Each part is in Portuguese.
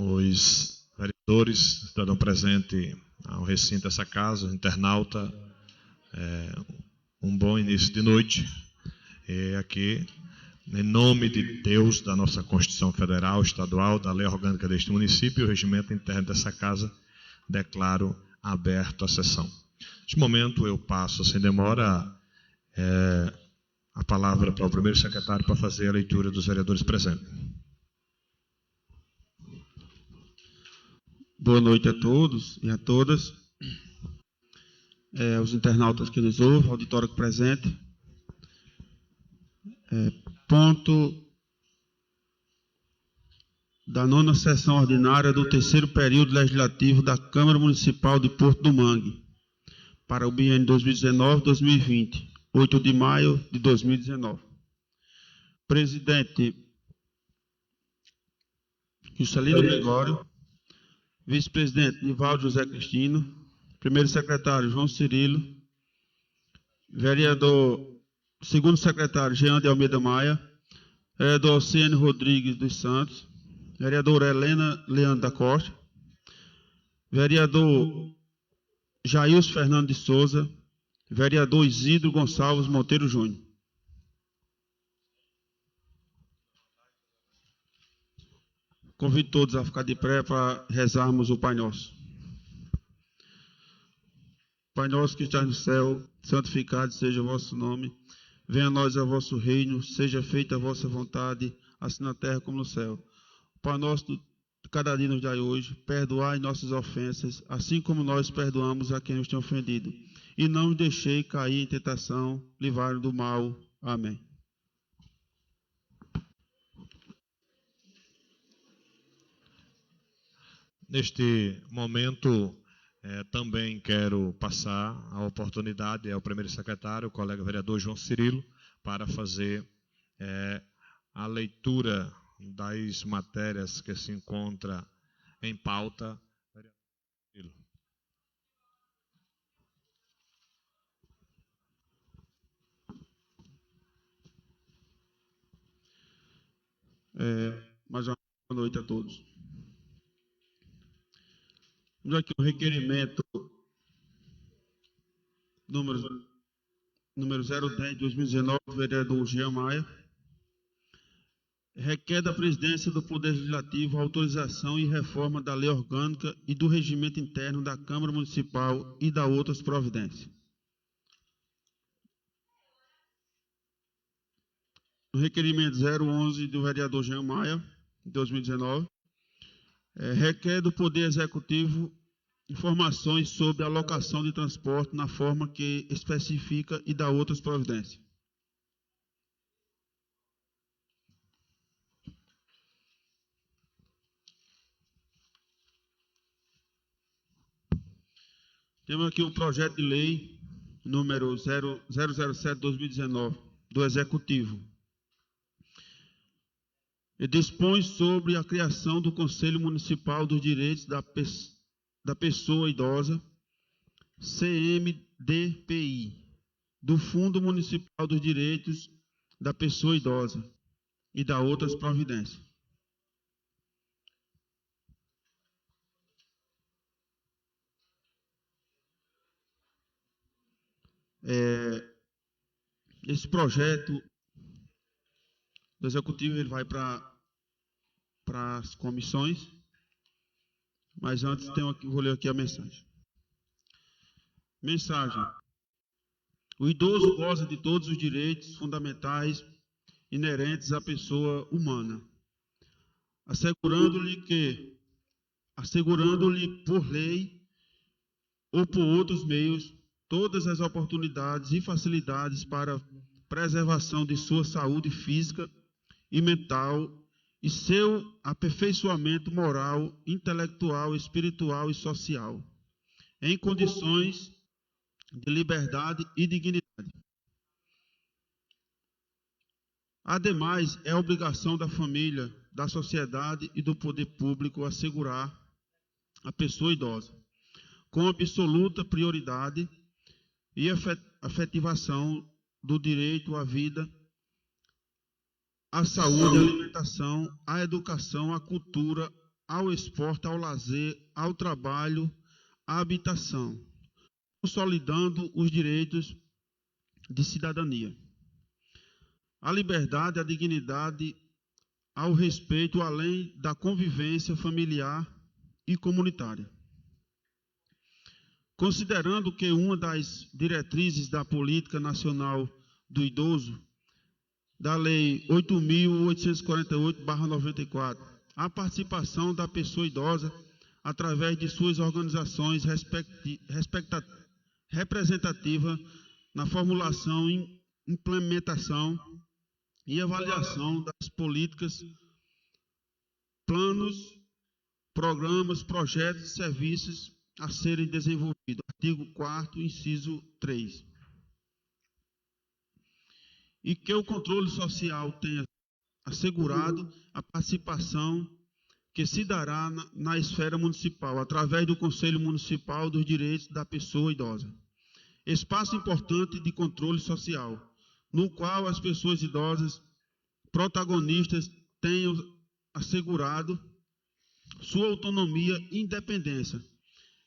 os vereadores, cidadão presente ao recinto dessa casa, internauta, um bom início de noite. E aqui, em nome de Deus, da nossa Constituição Federal, Estadual, da Lei Orgânica deste município e o regimento interno dessa casa, declaro aberto a sessão. Neste momento, eu passo, sem demora, a palavra para o primeiro secretário para fazer a leitura dos vereadores presentes. Boa noite a todos e a todas. Os internautas que nos ouvem, auditório presente. Ponto da 9ª sessão ordinária do 3º período legislativo da Câmara Municipal de Porto do Mangue, para o biênio 2019-2020, 8 de maio de 2019. Presidente Juscelino Gregório, vice-presidente Nivaldo José Cristino, primeiro secretário João Cirilo, segundo secretário Jean de Almeida Maia, vereador Alciene Rodrigues dos Santos, vereadora Helena Leandro da Costa, vereador Jailson Fernando de Souza, vereador Isidro Gonçalves Monteiro Júnior. Convido todos a ficar de pé para rezarmos o Pai Nosso. Pai nosso que estás no céu, santificado seja o vosso nome. Venha a nós o vosso reino, seja feita a vossa vontade, assim na terra como no céu. O Pai nosso de cada dia nos dai hoje, perdoai nossas ofensas, assim como nós perdoamos a quem nos tem ofendido. E não nos deixei cair em tentação, livrai-nos do mal. Amém. Neste momento, também quero passar a oportunidade ao primeiro secretário, o colega vereador João Cirilo, para fazer a leitura das matérias que se encontra em pauta. Mais uma boa noite a todos. Temos aqui um requerimento número 010/2019, do vereador Jean Maia. Requer da presidência do Poder Legislativo a autorização e reforma da lei orgânica e do regimento interno da Câmara Municipal e da outras providências. O requerimento 011 do vereador Jean Maia, de 2019, requer do Poder Executivo informações sobre a alocação de transporte na forma que especifica e dá outras providências. Temos aqui um projeto de lei número 007/2019 do Executivo. Ele dispõe sobre a criação do Conselho Municipal dos Direitos da Pessoa Idosa, CMDPI, do Fundo Municipal dos Direitos da Pessoa Idosa e da outras providências. Esse projeto do Executivo ele vai para as comissões, mas antes vou ler aqui a mensagem. Mensagem. O idoso goza de todos os direitos fundamentais inerentes à pessoa humana, assegurando-lhe por lei ou por outros meios todas as oportunidades e facilidades para a preservação de sua saúde física e mental e seu aperfeiçoamento moral, intelectual, espiritual e social, em condições de liberdade e dignidade. Ademais, é obrigação da família, da sociedade e do poder público assegurar a pessoa idosa com absoluta prioridade e efetivação do direito à vida, à saúde, à alimentação, à educação, à cultura, ao esporte, ao lazer, ao trabalho, à habitação, consolidando os direitos de cidadania. A liberdade, a dignidade, ao respeito, além da convivência familiar e comunitária. Considerando que uma das diretrizes da Política Nacional do Idoso, da Lei 8.848/94, a participação da pessoa idosa através de suas organizações representativas na formulação, implementação e avaliação das políticas, planos, programas, projetos e serviços a serem desenvolvidos. Artigo 4º, inciso 3. E que o controle social tenha assegurado a participação que se dará na esfera municipal, através do Conselho Municipal dos Direitos da Pessoa Idosa. Espaço importante de controle social, no qual as pessoas idosas protagonistas tenham assegurado sua autonomia e independência,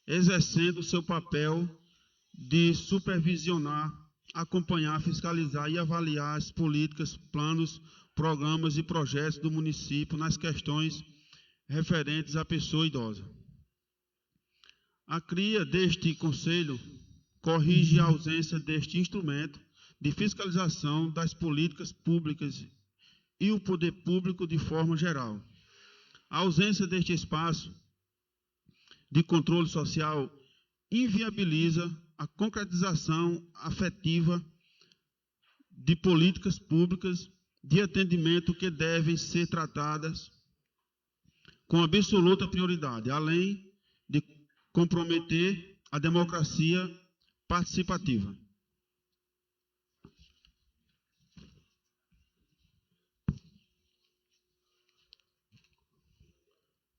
exercendo seu papel de supervisionar, acompanhar, fiscalizar e avaliar as políticas, planos, programas e projetos do município nas questões referentes à pessoa idosa. A cria deste conselho corrige a ausência deste instrumento de fiscalização das políticas públicas e o poder público de forma geral. A ausência deste espaço de controle social inviabiliza a concretização afetiva de políticas públicas de atendimento que devem ser tratadas com absoluta prioridade, além de comprometer a democracia participativa.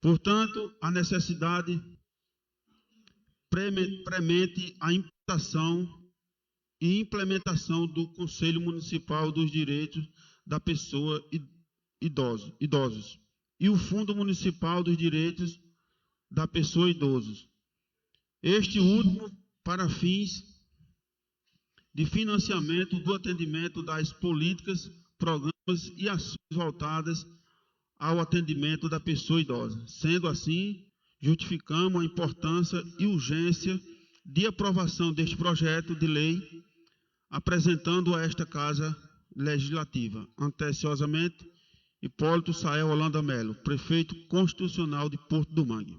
Portanto, a necessidade premente a implantação e implementação do Conselho Municipal dos Direitos da Pessoa Idosos e o Fundo Municipal dos Direitos da Pessoa Idosos. Este último para fins de financiamento do atendimento das políticas, programas e ações voltadas ao atendimento da pessoa idosa. Sendo assim, justificamos a importância e urgência de aprovação deste projeto de lei, apresentando a esta Casa Legislativa. Atenciosamente, Hipólito Sael Holanda Melo, Prefeito Constitucional de Porto do Mangue.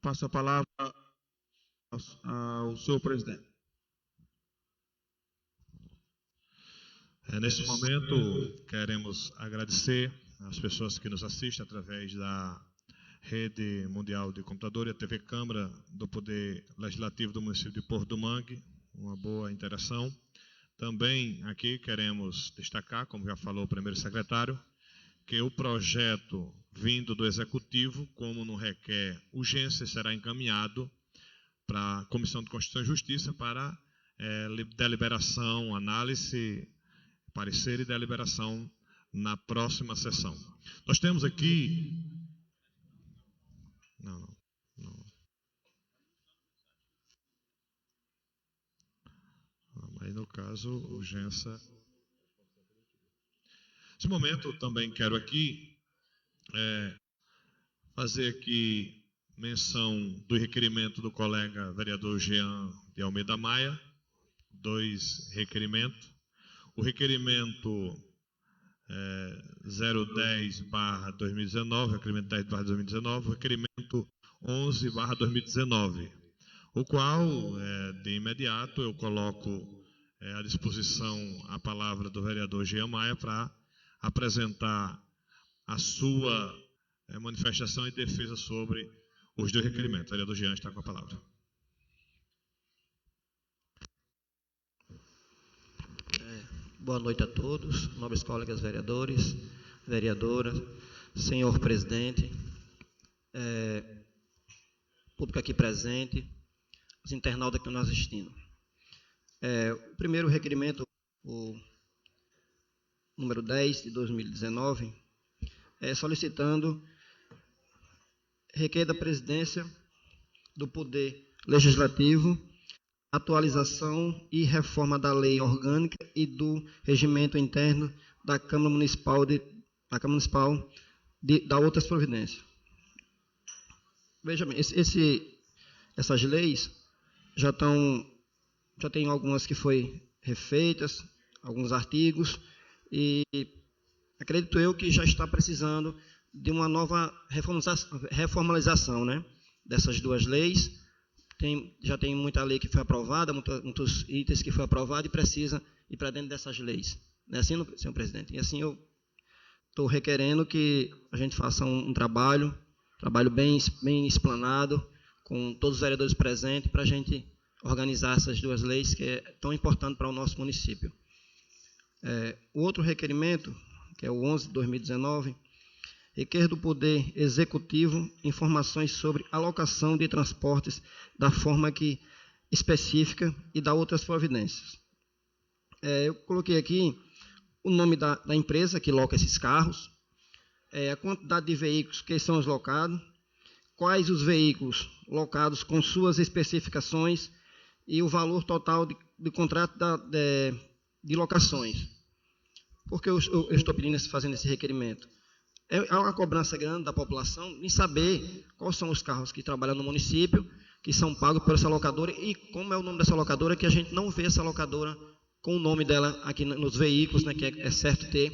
Passo a palavra ao senhor presidente. Nesse momento, queremos agradecer às pessoas que nos assistem através da Rede Mundial de Computador e a TV Câmara do Poder Legislativo do município de Porto do Mangue, uma boa interação. Também aqui queremos destacar, como já falou o primeiro secretário, que o projeto vindo do Executivo, como não requer urgência, será encaminhado para a Comissão de Constituição e Justiça para deliberação, análise, parecer e deliberação na próxima sessão. Nós temos aqui... Não. Aí, no caso, urgência... Nesse momento, também quero aqui fazer aqui menção do requerimento do colega vereador Jean de Almeida Maia, 2 requerimentos. O requerimento 010/2019, requerimento 10/2019, o requerimento 11/2019, o qual, de imediato, eu coloco à disposição a palavra do vereador Jean Maia para apresentar a sua manifestação e defesa sobre os 2 requerimentos. O vereador Jean está com a palavra. Boa noite a todos, nobres colegas vereadores, vereadoras, senhor presidente, público aqui presente, os internautas que estão nos assistindo. O primeiro requerimento, o número 10 de 2019, solicitando requer da Presidência do Poder Legislativo atualização e reforma da Lei Orgânica e do Regimento Interno da Câmara Municipal da outras providências. Veja bem, essas leis já tem algumas que foi refeitas, alguns artigos, e acredito eu que já está precisando de uma nova reformalização, né, dessas duas leis. Já tem muita lei que foi aprovada, muitos itens que foi aprovado e precisa ir para dentro dessas leis. Não é assim, senhor presidente? E assim eu estou requerendo que a gente faça um trabalho bem explanado, com todos os vereadores presentes, para a gente organizar essas duas leis, que é tão importante para o nosso município. O outro requerimento, que é o 11 de 2019, requer do Poder Executivo informações sobre alocação de transportes da forma específica e da outras providências. Eu coloquei aqui o nome da empresa que loca esses carros, a quantidade de veículos que são locados, quais os veículos locados com suas especificações e o valor total de contrato de locações. Por que eu estou fazendo esse requerimento? Há uma cobrança grande da população em saber quais são os carros que trabalham no município, que são pagos por essa locadora, e como é o nome dessa locadora, que a gente não vê essa locadora com o nome dela aqui nos veículos, né, que é certo ter.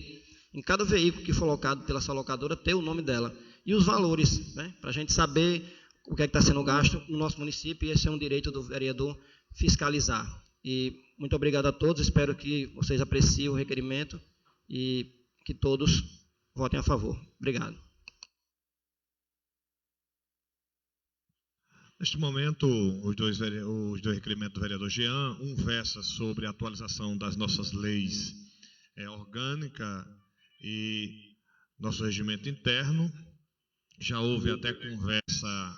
Em cada veículo que for locado pela essa locadora, ter o nome dela. E os valores, né, para a gente saber o que está sendo gasto no nosso município, e esse é um direito do vereador fiscalizar. E muito obrigado a todos, espero que vocês apreciem o requerimento e que todos votem a favor. Obrigado. Neste momento, os dois requerimentos do vereador Jean, um versa sobre a atualização das nossas leis orgânica e nosso regimento interno. Já houve até conversa,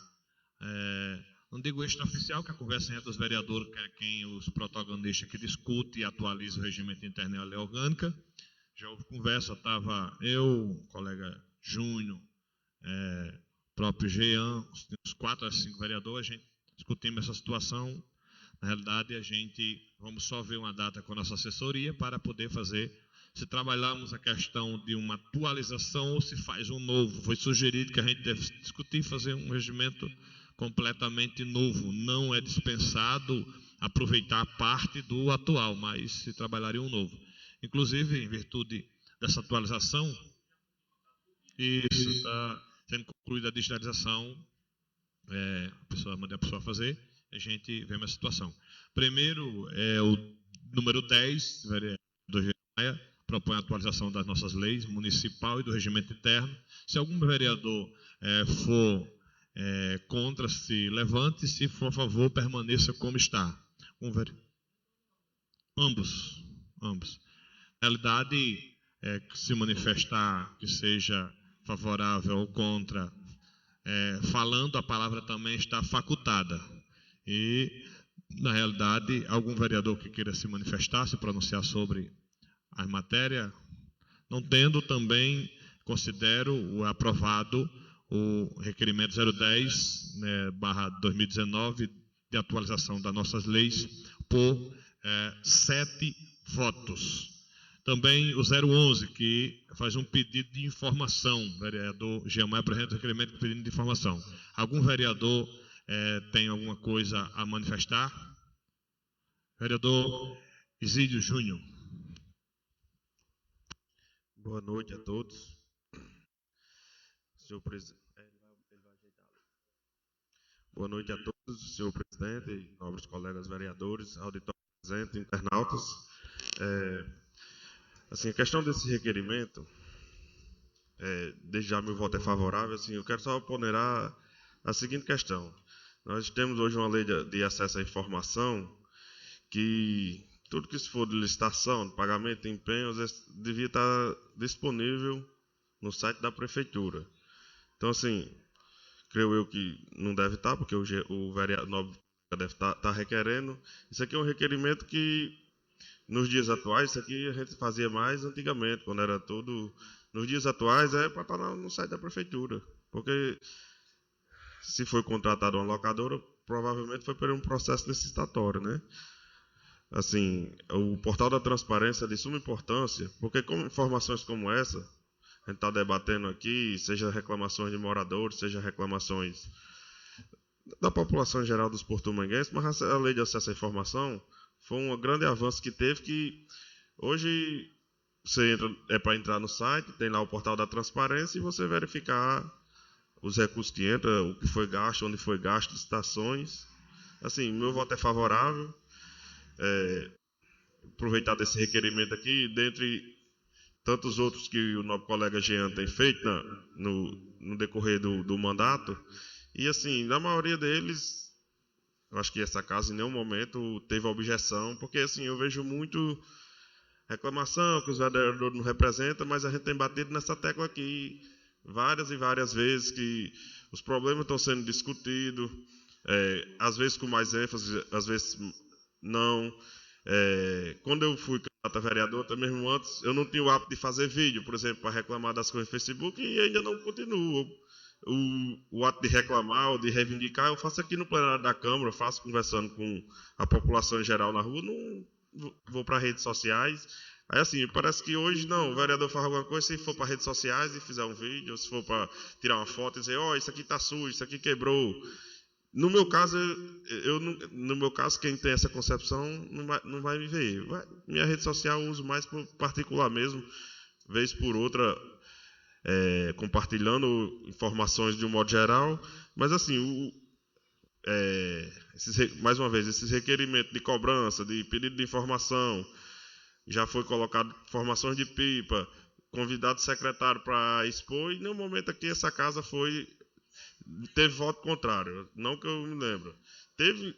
não digo extraoficial, que a conversa entre os vereadores, que é quem os protagonistas que discute e atualiza o regimento interno e a lei orgânica. Já houve conversa, estava eu, o colega Júnior, próprio Jean, uns 4 a 5 vereadores, a gente discutimos essa situação. Na realidade, vamos só ver uma data com a nossa assessoria para poder fazer, se trabalharmos a questão de uma atualização ou se faz um novo. Foi sugerido que a gente deve discutir e fazer um regimento completamente novo. Não é dispensado aproveitar parte do atual, mas se trabalharia um novo. Inclusive, em virtude dessa atualização, isso está sendo concluída a digitalização, mandei a pessoa fazer, a gente vê uma situação. Primeiro, o número 10, vereador Maia, propõe a atualização das nossas leis municipal e do regimento interno. Se algum vereador for contra, se levante, se for a favor, permaneça como está. Ambos. Na realidade, se manifestar que seja favorável ou contra, falando, a palavra também está facultada. E, na realidade, algum vereador que queira se manifestar, se pronunciar sobre a matéria, não tendo, também considero o aprovado o requerimento 010/2019 de atualização das nossas leis por 7 votos. Também o 011, que faz um pedido de informação. O vereador Jean Maia apresenta o requerimento pedindo de informação. Algum vereador tem alguma coisa a manifestar? Vereador Isídio Júnior. Boa noite a todos. Senhor presidente. Boa noite a todos, senhor presidente, nobres colegas vereadores, auditório presente, internautas. Assim, a questão desse requerimento, desde já meu voto é favorável. Assim, eu quero só ponderar a seguinte questão. Nós temos hoje uma lei de acesso à informação que tudo que se for de licitação, de pagamento, de empenho, devia estar disponível no site da prefeitura. Então, assim, creio eu que não deve estar, porque o vereador deve estar requerendo. Isso aqui é um requerimento que nos dias atuais, isso aqui a gente fazia mais antigamente, quando era tudo... Nos dias atuais é para estar no site da prefeitura, porque se foi contratado uma locadora, provavelmente foi por um processo licitatório, né? Assim, o portal da transparência é de suma importância, porque com informações como essa, a gente está debatendo aqui, seja reclamações de moradores, seja reclamações da população em geral dos porto-manguenses, mas a lei de acesso à informação foi um grande avanço que teve, que hoje você entra, para entrar no site, tem lá o portal da transparência e você verificar os recursos que entram, o que foi gasto, onde foi gasto, licitações. Assim, meu voto é favorável. Aproveitar desse requerimento aqui, dentre tantos outros que o nosso colega Jean tem feito no decorrer do mandato, e assim, na maioria deles, eu acho que essa casa em nenhum momento teve objeção, porque assim, eu vejo muito reclamação que os vereadores não representam, mas a gente tem batido nessa tecla aqui várias e várias vezes, que os problemas estão sendo discutidos, às vezes com mais ênfase, às vezes não. Quando eu fui candidato a vereador, até mesmo antes, eu não tinha o hábito de fazer vídeo, por exemplo, para reclamar das coisas no Facebook, e ainda não continuo. O ato de reclamar ou de reivindicar, eu faço aqui no plenário da Câmara, eu faço conversando com a população em geral na rua, não vou para redes sociais. Aí assim, parece que hoje não, o vereador faz alguma coisa, se for para redes sociais e fizer um vídeo, ou se for para tirar uma foto e dizer, isso aqui está sujo, isso aqui quebrou. No meu caso, no meu caso, quem tem essa concepção não vai me ver. Minha rede social eu uso mais por particular mesmo, vez por outra, compartilhando informações de um modo geral. Mas assim, mais uma vez, esses requerimentos de cobrança, de pedido de informação, já foi colocado informações de pipa, convidado secretário para expor, e em nenhum momento aqui essa casa teve voto contrário, não que eu me lembro. Teve,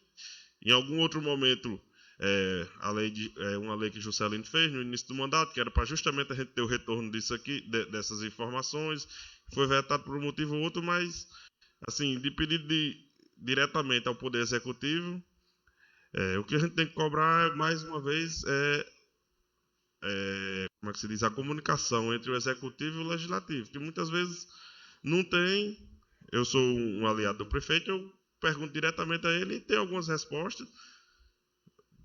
em algum outro momento, uma lei que Juscelino fez no início do mandato, que era para justamente a gente ter o retorno disso aqui, dessas informações, foi vetado por um motivo ou outro, mas, assim, de pedido diretamente ao Poder Executivo, o que a gente tem que cobrar, mais uma vez, como é que se diz, a comunicação entre o Executivo e o Legislativo, que muitas vezes não tem. Eu sou um aliado do prefeito, eu pergunto diretamente a ele e tem algumas respostas.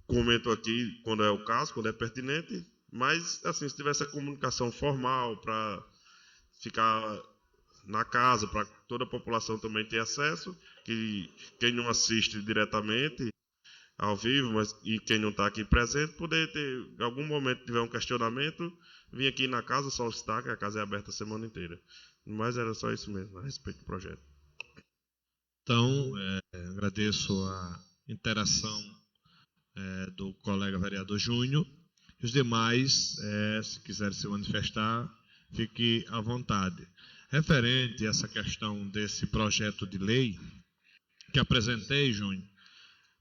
Comento aqui quando é o caso, quando é pertinente, mas assim, se tivesse a comunicação formal para ficar na casa, para toda a população também ter acesso, que quem não assiste diretamente ao vivo, e quem não está aqui presente, poder ter, em algum momento tiver um questionamento, vir aqui na casa solicitar, que a casa é aberta a semana inteira. Mas era só isso mesmo, a respeito do projeto. Então, agradeço a interação do colega vereador Júnior. E os demais, se quiserem se manifestar, fique à vontade. Referente a essa questão desse projeto de lei que apresentei, Júnior,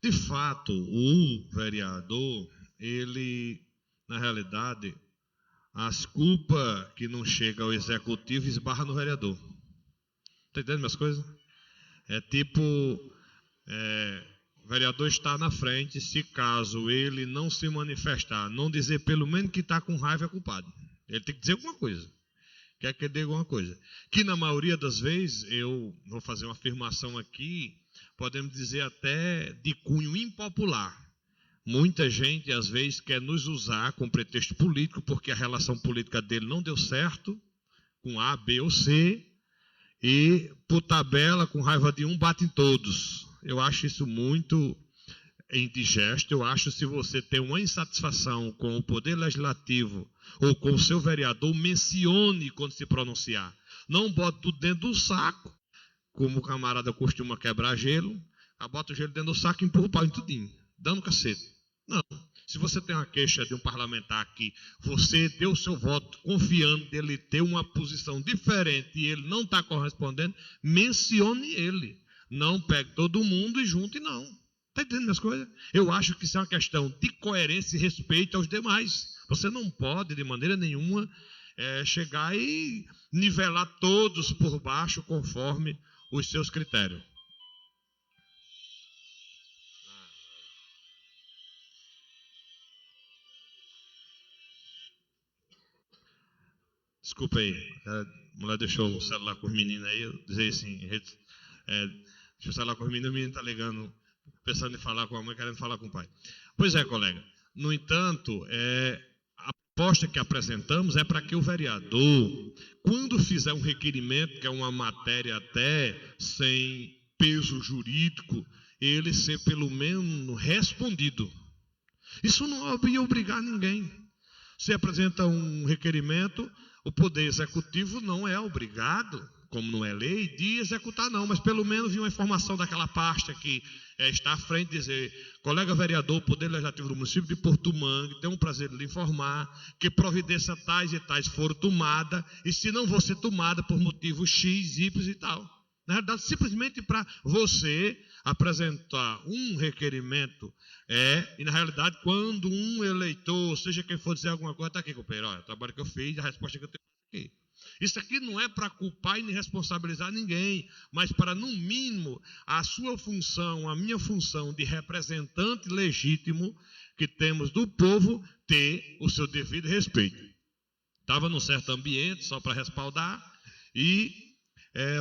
de fato, o vereador, ele, na realidade, as culpas que não chegam ao executivo esbarra no vereador. Está entendendo minhas coisas? É tipo, o vereador está na frente, se caso ele não se manifestar, não dizer pelo menos que está com raiva, é culpado. Ele tem que dizer alguma coisa. Quer que ele diga alguma coisa. Que na maioria das vezes, eu vou fazer uma afirmação aqui, podemos dizer até de cunho impopular. Muita gente, às vezes, quer nos usar com pretexto político, porque a relação política dele não deu certo, com A, B ou C, e, por tabela, com raiva de um, bate em todos. Eu acho isso muito indigesto. Eu acho que se você tem uma insatisfação com o Poder Legislativo ou com o seu vereador, mencione quando se pronunciar. Não bote tudo dentro do saco, como o camarada costuma quebrar gelo, bota o gelo dentro do saco e empurra o pau em tudinho, dando cacete. Não. Se você tem uma queixa de um parlamentar que você deu o seu voto confiando dele ter uma posição diferente e ele não está correspondendo, mencione ele. Não pegue todo mundo e junte, não. Está entendendo as coisas? Eu acho que isso é uma questão de coerência e respeito aos demais. Você não pode, de maneira nenhuma, chegar e nivelar todos por baixo conforme os seus critérios. Desculpa aí, a mulher deixou o celular com os meninos aí, eu dizer assim, deixa o celular com os meninos, o menino está ligando, pensando em falar com a mãe, querendo falar com o pai. Pois é, colega. No entanto, a proposta que apresentamos é para que o vereador, quando fizer um requerimento, que é uma matéria até sem peso jurídico, ele ser pelo menos respondido. Isso não ia obrigar ninguém. Você apresenta um requerimento, o Poder Executivo não é obrigado, como não é lei, de executar não, mas pelo menos vir uma informação daquela pasta que está à frente, dizer, colega vereador, Poder Legislativo do município de Portumangue, tem um prazer de lhe informar que providências tais e tais foram tomadas, e se não vão ser tomadas por motivos X, Y e tal. Na verdade, simplesmente para você apresentar um requerimento, e na realidade, quando um eleitor, seja quem for dizer alguma coisa, está aqui, companheiro, olha, o trabalho que eu fiz, a resposta que eu tenho aqui. Isso aqui não é para culpar e nem responsabilizar ninguém, mas para, no mínimo, a sua função, a minha função de representante legítimo que temos do povo, ter o seu devido respeito. Estava num certo ambiente, só para respaldar, e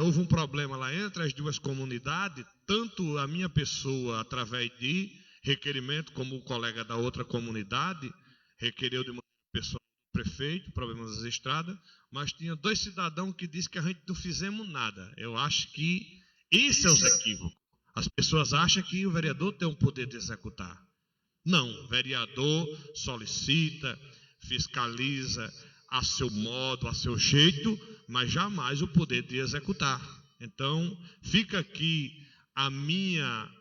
houve um problema lá entre as duas comunidades, tanto a minha pessoa, através de requerimento, como o colega da outra comunidade, requereu de uma pessoa do prefeito, problemas das estradas, mas tinha 2 cidadãos que disseram que a gente não fizemos nada. Eu acho que esse é os equívocos. As pessoas acham que o vereador tem o poder de executar. Não, o vereador solicita, fiscaliza a seu modo, a seu jeito, mas jamais o poder de executar. Então, fica aqui a minha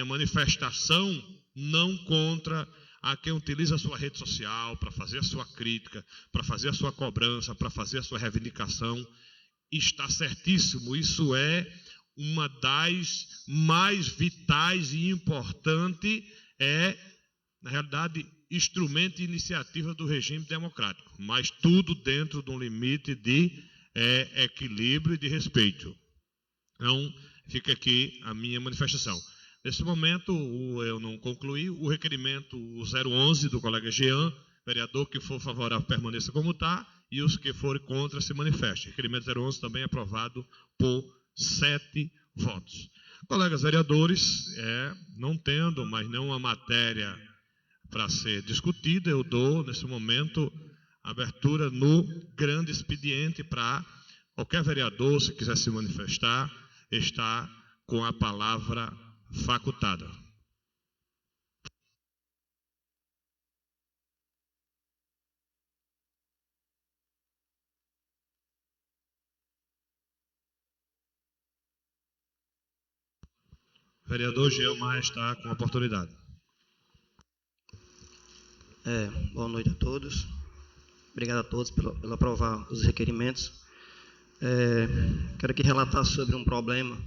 manifestação não contra a quem utiliza a sua rede social para fazer a sua crítica, para fazer a sua cobrança, para fazer a sua reivindicação. Está certíssimo, isso é uma das mais vitais e importante, na realidade, instrumento e iniciativa do regime democrático, mas tudo dentro de um limite de equilíbrio e de respeito. Então, fica aqui a minha manifestação. Nesse momento, eu não concluí, o requerimento 011 do colega Jean, vereador que for favorável permaneça como está, e os que forem contra se manifestem. O requerimento 011 também é aprovado por 7 votos. Colegas vereadores, não tendo mais nenhuma matéria para ser discutida, eu dou, nesse momento, abertura no grande expediente para qualquer vereador, se quiser se manifestar, está com a palavra facultada. Vereador Jean Maia está com a oportunidade. Boa noite a todos. Obrigado a todos pelo aprovar os requerimentos. Quero aqui relatar sobre um problema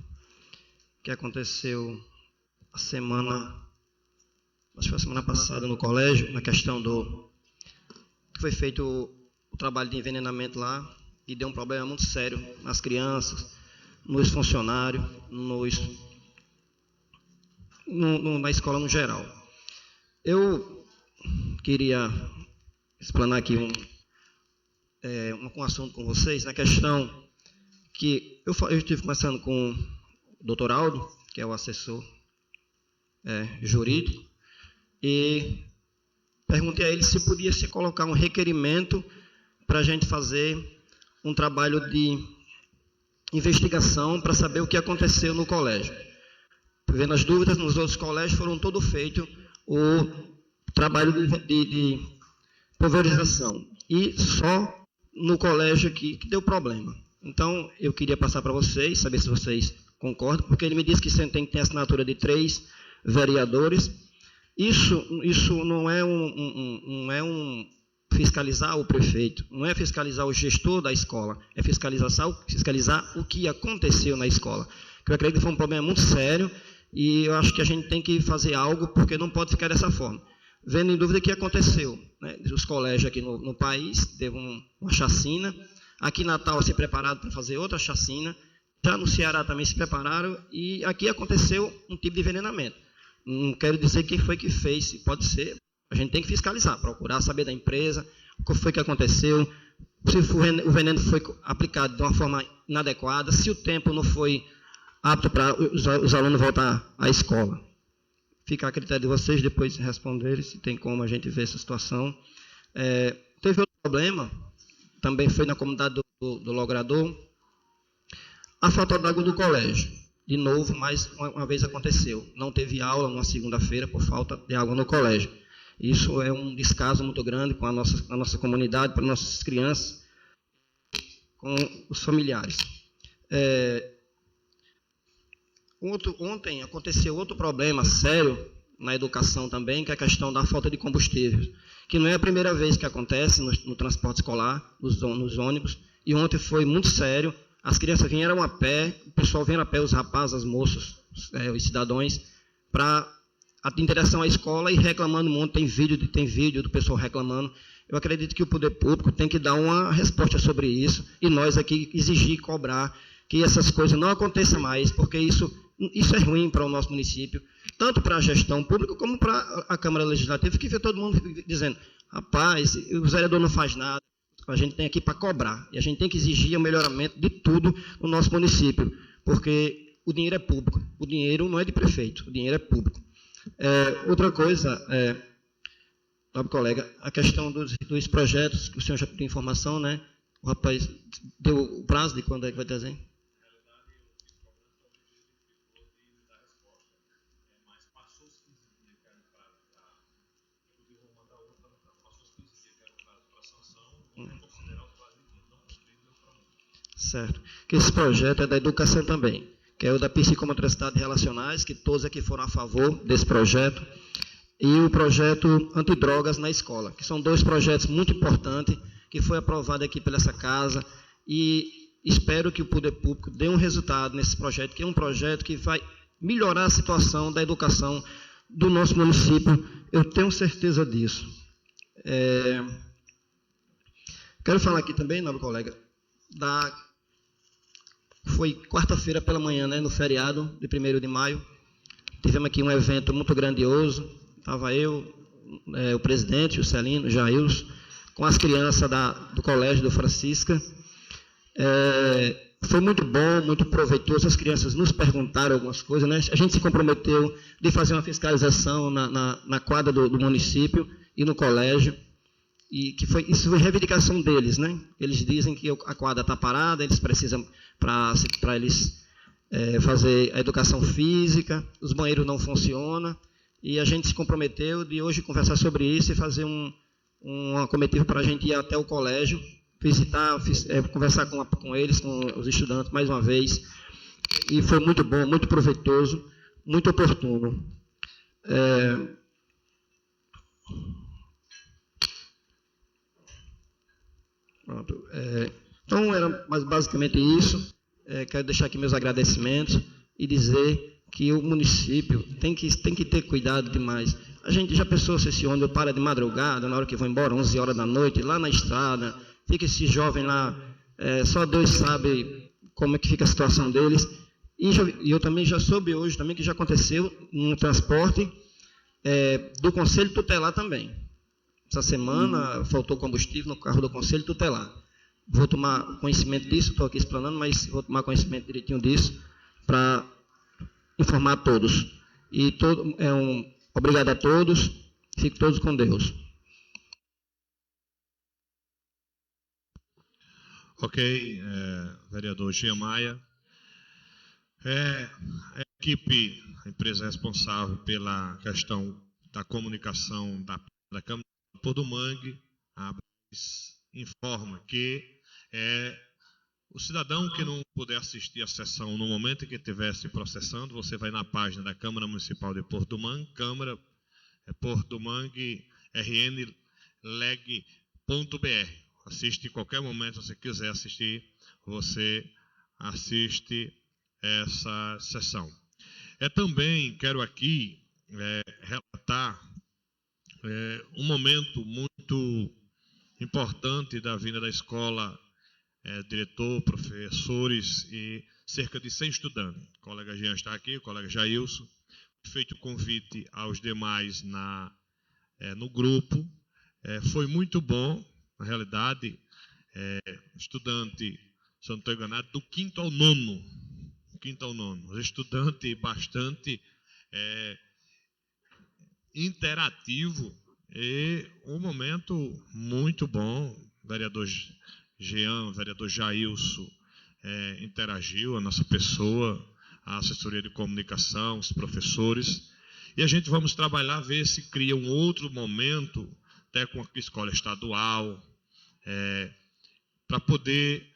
que aconteceu acho que foi a semana passada no colégio, na questão que foi feito o trabalho de envenenamento lá e deu um problema muito sério nas crianças, nos funcionários, na escola no geral. Eu queria explanar aqui um assunto com vocês, na questão que eu estive conversando com o doutor Aldo, que é o assessor jurídico, e perguntei a ele se podia se colocar um requerimento para a gente fazer um trabalho de investigação para saber o que aconteceu no colégio. Vendo as dúvidas, nos outros colégios foram todo feito o trabalho de pulverização, e só no colégio aqui que deu problema. Então, eu queria passar para vocês, saber se vocês concordam, porque ele me disse que tem que ter assinatura de 3 vereadores. Isso não é fiscalizar o prefeito, não é fiscalizar o gestor da escola, é fiscalizar o que aconteceu na escola. Eu acredito que foi um problema muito sério e eu acho que a gente tem que fazer algo, porque não pode ficar dessa forma. Vendo em dúvida o que aconteceu, né? Os colégios aqui no país, teve uma chacina. Aqui em Natal se prepararam para fazer outra chacina. Já no Ceará também se prepararam. E aqui aconteceu um tipo de envenenamento. Não quero dizer quem foi que fez. Pode ser. A gente tem que fiscalizar, procurar saber da empresa, o que foi que aconteceu, se o veneno foi aplicado de uma forma inadequada, se o tempo não foi apto para os alunos voltar à escola. Fica a critério de vocês depois responderem se tem como a gente ver essa situação. Teve outro problema, também foi na comunidade do Logrador, a falta d'água do colégio. De novo, mais uma vez aconteceu. Não teve aula numa segunda-feira por falta de água no colégio. Isso é um descaso muito grande com a nossa comunidade, para nossas crianças, com os familiares. Ontem aconteceu outro problema sério na educação também, que é a questão da falta de combustível, que não é a primeira vez que acontece no transporte escolar, nos ônibus, e ontem foi muito sério. As crianças vieram a pé, o pessoal vieram a pé, os rapazes, as moças, os cidadãos, em direção à escola e reclamando muito. Tem vídeo do pessoal reclamando. Eu acredito que o poder público tem que dar uma resposta sobre isso e nós aqui exigir e cobrar que essas coisas não aconteçam mais, porque isso é ruim para o nosso município, tanto para a gestão pública como para a Câmara Legislativa, que vê todo mundo dizendo, rapaz, o vereador não faz nada. A gente tem aqui para cobrar, e a gente tem que exigir o melhoramento de tudo no nosso município, porque o dinheiro é público, o dinheiro não é de prefeito, o dinheiro é público. Outra coisa, nobre colega, a questão dos projetos, que o senhor já tem informação, né? O rapaz deu o prazo de quando é que vai trazer? Certo. Que esse projeto é da educação também, que é o da psicomotricidade relacionais, que todos aqui foram a favor desse projeto, e o projeto antidrogas na escola, que são dois projetos muito importantes, que foi aprovado aqui pela essa casa, e espero que o poder público dê um resultado nesse projeto, que é um projeto que vai melhorar a situação da educação do nosso município, eu tenho certeza disso. Quero falar aqui também, nobre colega, foi quarta-feira pela manhã, né, no feriado de 1º de maio, tivemos aqui um evento muito grandioso, estava eu, o presidente, o Celino, o Jailson, com as crianças do Colégio do Francisca. Foi muito bom, muito proveitoso, as crianças nos perguntaram algumas coisas, né? A gente se comprometeu de fazer uma fiscalização na quadra do município e no colégio, e isso foi reivindicação deles, né? Eles dizem que a quadra está parada, eles precisam para eles fazer a educação física, os banheiros não funcionam, e a gente se comprometeu de hoje conversar sobre isso e fazer uma comitiva para a gente ir até o colégio, visitar, conversar com eles, com os estudantes mais uma vez, e foi muito bom, muito proveitoso, muito oportuno. Pronto. Então, era basicamente isso. Quero deixar aqui meus agradecimentos e dizer que o município tem que ter cuidado demais. A gente já pensou se esse ônibus para de madrugada, na hora que vão embora, 11 horas da noite, lá na estrada, fica esse jovem lá, só Deus sabe como é que fica a situação deles. E eu também já soube hoje também que já aconteceu no transporte do Conselho Tutelar também. Essa semana faltou combustível no carro do Conselho Tutelar. Vou tomar conhecimento disso, estou aqui explanando, mas vou tomar conhecimento direitinho disso para informar a todos. E obrigado a todos, fiquem todos com Deus. Ok, vereador Jean Maia. A equipe, a empresa responsável pela questão da comunicação da Câmara de Porto do Mangue, informa que o cidadão que não puder assistir a sessão no momento em que estivesse processando, você vai na página da Câmara Municipal de Porto do Mangue, Câmara Porto do Mangue, rnleg.br. Assiste em qualquer momento, se você quiser assistir, você assiste essa sessão. Também quero aqui relatar um momento muito importante da vinda da escola, diretor, professores e cerca de 100 estudantes. O colega Jean está aqui, o colega Jailson. Feito o convite aos demais no grupo. Foi muito bom, na realidade, estudante, se eu não estou enganado, do 5º ao 9º. 5º ao 9º. Estudante bastante interativo e um momento muito bom. Vereador Jean, vereador Jailson interagiu, a nossa pessoa, a assessoria de comunicação, os professores. E a gente vamos trabalhar, ver se cria um outro momento, até com a escola estadual, para poder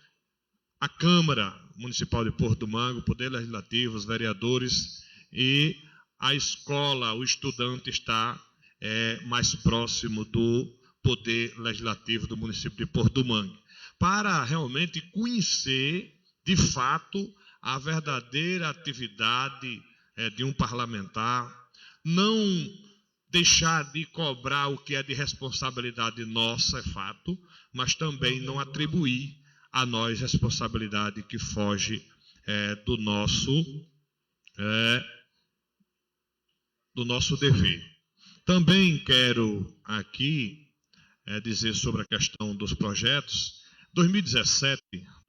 a Câmara Municipal de Porto do Mangue, o Poder Legislativo, os vereadores e a escola, o estudante está mais próximo do Poder Legislativo do município de Porto do Mangue, para realmente conhecer, de fato, a verdadeira atividade de um parlamentar, não deixar de cobrar o que é de responsabilidade nossa, é fato, mas também não atribuir a nós responsabilidade que foge do nosso dever. Também quero aqui dizer sobre a questão dos projetos. 2017,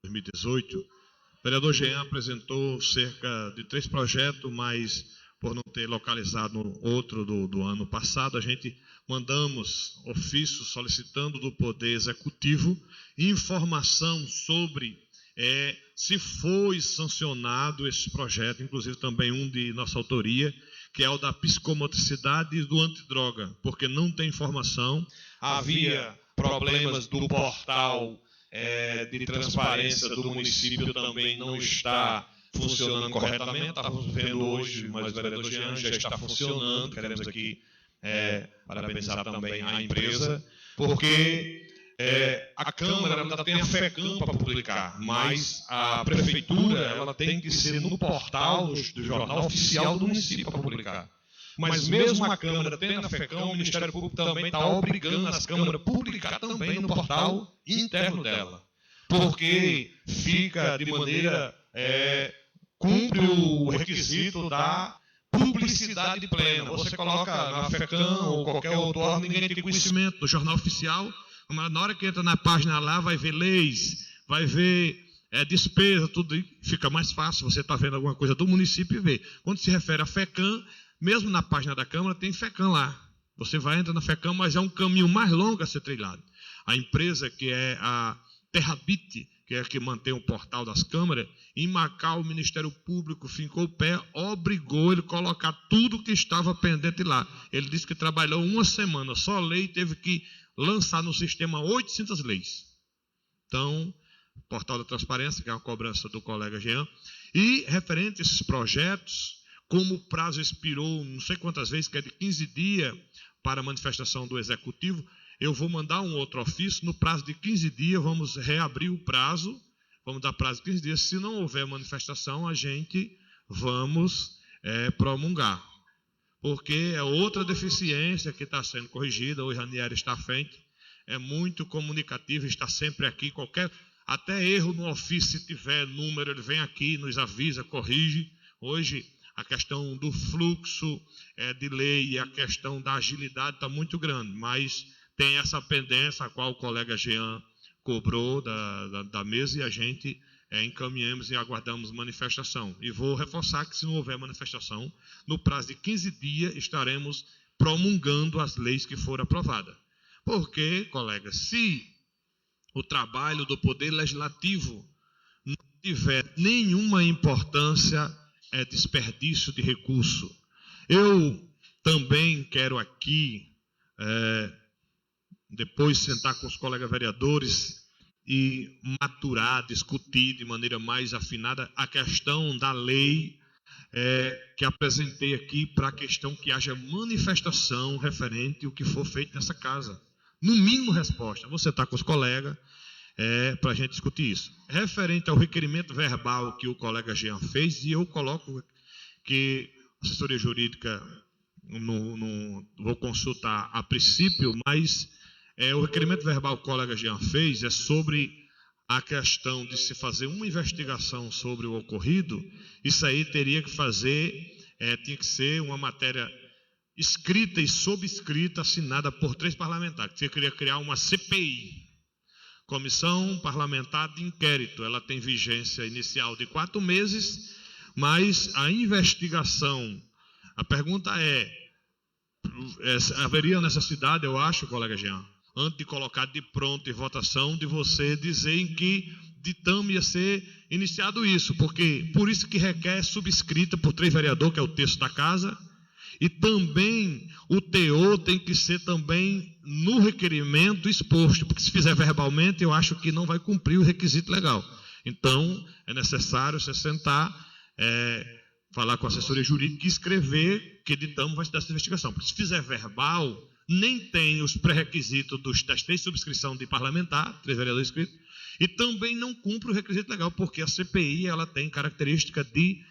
2018, o vereador Jean apresentou cerca de 3 projetos, mas por não ter localizado outro do ano passado, a gente mandamos ofício solicitando do Poder Executivo informação sobre se foi sancionado esse projeto, inclusive também um de nossa autoria, que é o da psicomotricidade e do antidroga, porque não tem informação. Havia problemas do portal de transparência do município, também não está funcionando corretamente. Estávamos vendo hoje, mas o vereador Jean já está funcionando. Queremos aqui parabenizar também a empresa, porque a Câmara ainda tem a FECAM para publicar, mas a Prefeitura ela tem que ser no portal do jornal oficial do município para publicar. Mas mesmo a Câmara tendo a FECAM, o Ministério Público também está obrigando as câmaras a publicar também no portal interno dela, porque fica de maneira, cumpre o requisito da publicidade plena. Você coloca na FECAM ou qualquer outro órgão, ninguém tem conhecimento do jornal oficial, mas na hora que entra na página lá, vai ver leis, vai ver despesa, tudo, fica mais fácil, você está vendo alguma coisa do município e vê. Quando se refere a FECAM, mesmo na página da Câmara tem FECAM lá. Você vai entrar na FECAM, mas é um caminho mais longo a ser trilhado. A empresa que é a Terrabit, que é a que mantém o portal das câmaras, em Macau, o Ministério Público fincou o pé, obrigou ele a colocar tudo que estava pendente lá. Ele disse que trabalhou 1 semana, só lei, teve que lançar no sistema 800 leis. Então, portal da transparência, que é uma cobrança do colega Jean, e referente a esses projetos, como o prazo expirou, não sei quantas vezes, que é de 15 dias para a manifestação do Executivo, eu vou mandar um outro ofício, no prazo de 15 dias, vamos reabrir o prazo, vamos dar prazo de 15 dias, se não houver manifestação, a gente vamos promulgar. Porque é outra deficiência que está sendo corrigida, hoje a Niera está à frente, é muito comunicativo, está sempre aqui, até erro no ofício, se tiver número, ele vem aqui, nos avisa, corrige. Hoje, a questão do fluxo de lei e a questão da agilidade está muito grande, mas tem essa pendência a qual o colega Jean cobrou da mesa e a gente encaminhamos e aguardamos manifestação. E vou reforçar que se não houver manifestação, no prazo de 15 dias estaremos promulgando as leis que foram aprovadas. Porque, colega, se o trabalho do Poder Legislativo não tiver nenhuma importância, é desperdício de recurso. Eu também quero aqui, depois sentar com os colegas vereadores e maturar, discutir de maneira mais afinada a questão da lei que apresentei aqui para a questão que haja manifestação referente ao que for feito nessa casa. No mínimo resposta. Você está com os colegas para a gente discutir isso. Referente ao requerimento verbal que o colega Jean fez, e eu coloco que a assessoria jurídica não vou consultar a princípio, mas o requerimento verbal que o colega Jean fez é sobre a questão de se fazer uma investigação sobre o ocorrido. Isso aí teria que tinha que ser uma matéria escrita e subscrita, assinada por 3 parlamentares. Você queria criar uma CPI. Comissão parlamentar de inquérito, ela tem vigência inicial de 4 meses, mas a investigação, a pergunta haveria necessidade, eu acho, colega Jean, antes de colocar de pronto em votação, de você dizer em que ditame ia ser iniciado isso, porque por isso que requer subscrita por 3 vereadores, que é o texto da casa, e também o teor tem que ser também no requerimento exposto, porque se fizer verbalmente, eu acho que não vai cumprir o requisito legal. Então, é necessário você sentar, falar com a assessoria jurídica e escrever que ditame vai se dar essa investigação. Porque se fizer verbal, nem tem os pré-requisitos das 3 subscrições de parlamentar, 3 vereadores inscritos, e também não cumpre o requisito legal, porque a CPI ela tem característica de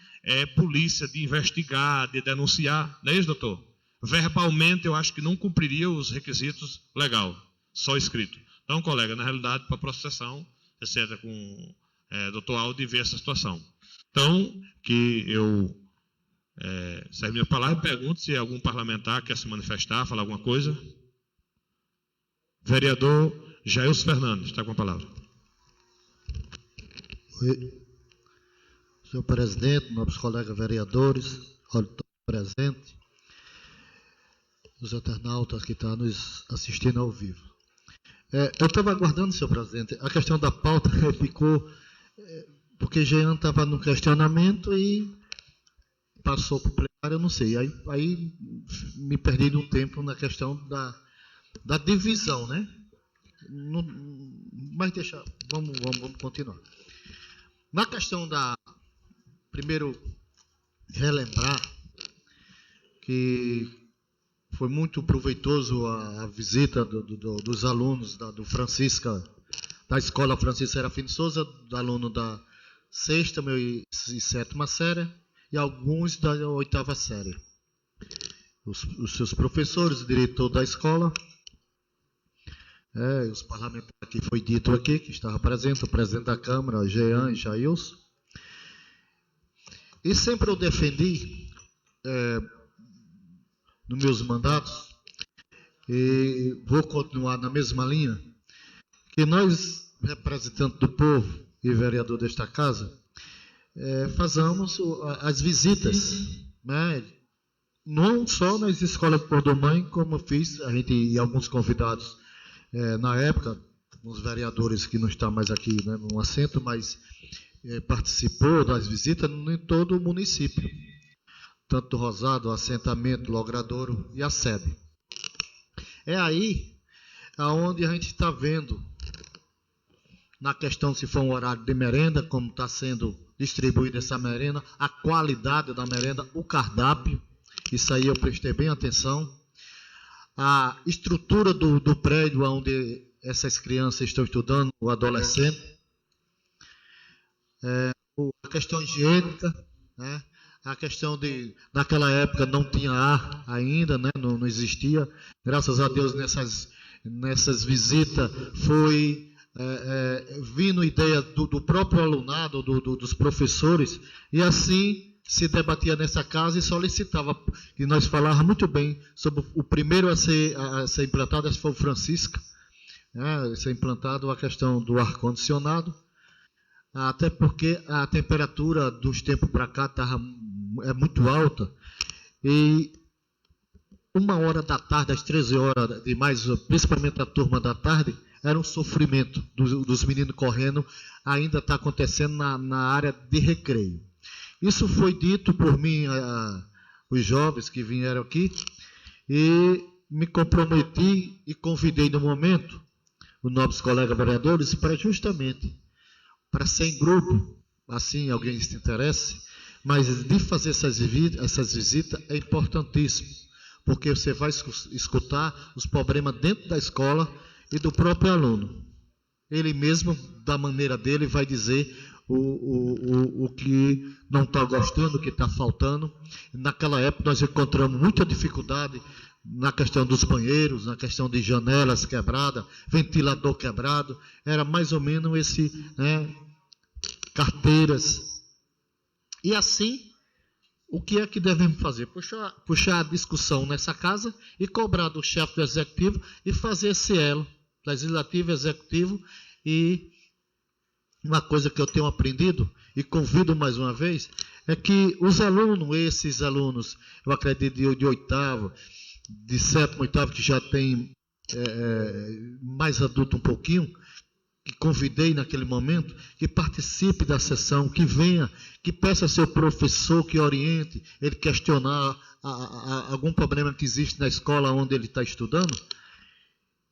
polícia, de investigar, de denunciar. Não é isso, doutor? Verbalmente, eu acho que não cumpriria os requisitos legal, só escrito. Então, colega, na realidade, para a processação, você senta com o doutor Aldo e vê essa situação. Então, que eu serve minha palavra e pergunto se algum parlamentar quer se manifestar, falar alguma coisa. Vereador Jailson Fernandes, está com a palavra. Oi. Senhor presidente, nobres colegas vereadores, auditor presente, os internautas que estão nos assistindo ao vivo. Eu estava aguardando, senhor presidente, a questão da pauta ficou, porque Jean estava no questionamento e passou para o plenário, eu não sei. Aí me perdi no tempo na questão da divisão, né? Mas vamos continuar. Na questão primeiro, relembrar que foi muito proveitoso a visita dos alunos do Francisca, da Escola Francisca Serafim de Souza, do aluno da 6ª e 7ª série, e alguns da 8ª série. Os seus professores, o diretor da escola, os parlamentares que foi dito aqui, que estava presente, o presidente da Câmara, Jean e Jailson. E sempre eu defendi, nos meus mandatos, e vou continuar na mesma linha, que nós, representantes do povo e vereador desta casa, fazamos as visitas, né? Não só nas escolas de Cordomã, como eu fiz, a gente e alguns convidados, na época, uns vereadores que não estão mais aqui, né, no assento, mas participou das visitas em todo o município, tanto do Rosado, o assentamento, Logradouro e a sede. É aí aonde a gente está vendo, na questão se for um horário de merenda, como está sendo distribuída essa merenda, a qualidade da merenda, o cardápio, isso aí eu prestei bem atenção, a estrutura do prédio onde essas crianças estão estudando, o adolescente, a questão higiênica, né? A questão naquela época não tinha ar ainda, né? Não existia. Graças a Deus nessas visitas foi vindo ideia do próprio alunado, dos professores, e assim se debatia nessa casa e solicitava, e nós falávamos muito bem sobre o primeiro a ser implantado, esse foi o Francisca, né? Ser implantado a questão do ar-condicionado, até porque a temperatura dos tempos para cá é muito alta, e 1h da tarde, às 13 horas, e mais, principalmente a turma da tarde, era um sofrimento dos meninos correndo, ainda está acontecendo na área de recreio. Isso foi dito por mim, os jovens que vieram aqui, e me comprometi e convidei no momento os nobres colegas vereadores para justamente para ser em grupo, assim alguém se interesse, mas de fazer essas visitas é importantíssimo, porque você vai escutar os problemas dentro da escola e do próprio aluno. Ele mesmo, da maneira dele, vai dizer o que não está gostando, o que está faltando. Naquela época nós encontramos muita dificuldade na questão dos banheiros, na questão de janelas quebradas, ventilador quebrado, era mais ou menos carteiras. E assim, o que é que devemos fazer? Puxar a discussão nessa casa e cobrar do chefe do executivo e fazer esse elo, legislativo, executivo, E uma coisa que eu tenho aprendido, e convido mais uma vez, é que esses alunos, eu acredito de oitavo, de sétimo, oitavo, que já tem mais adulto um pouquinho, que convidei naquele momento, que participe da sessão, que venha, que peça ao seu professor que oriente, ele questionar algum problema que existe na escola onde ele está estudando.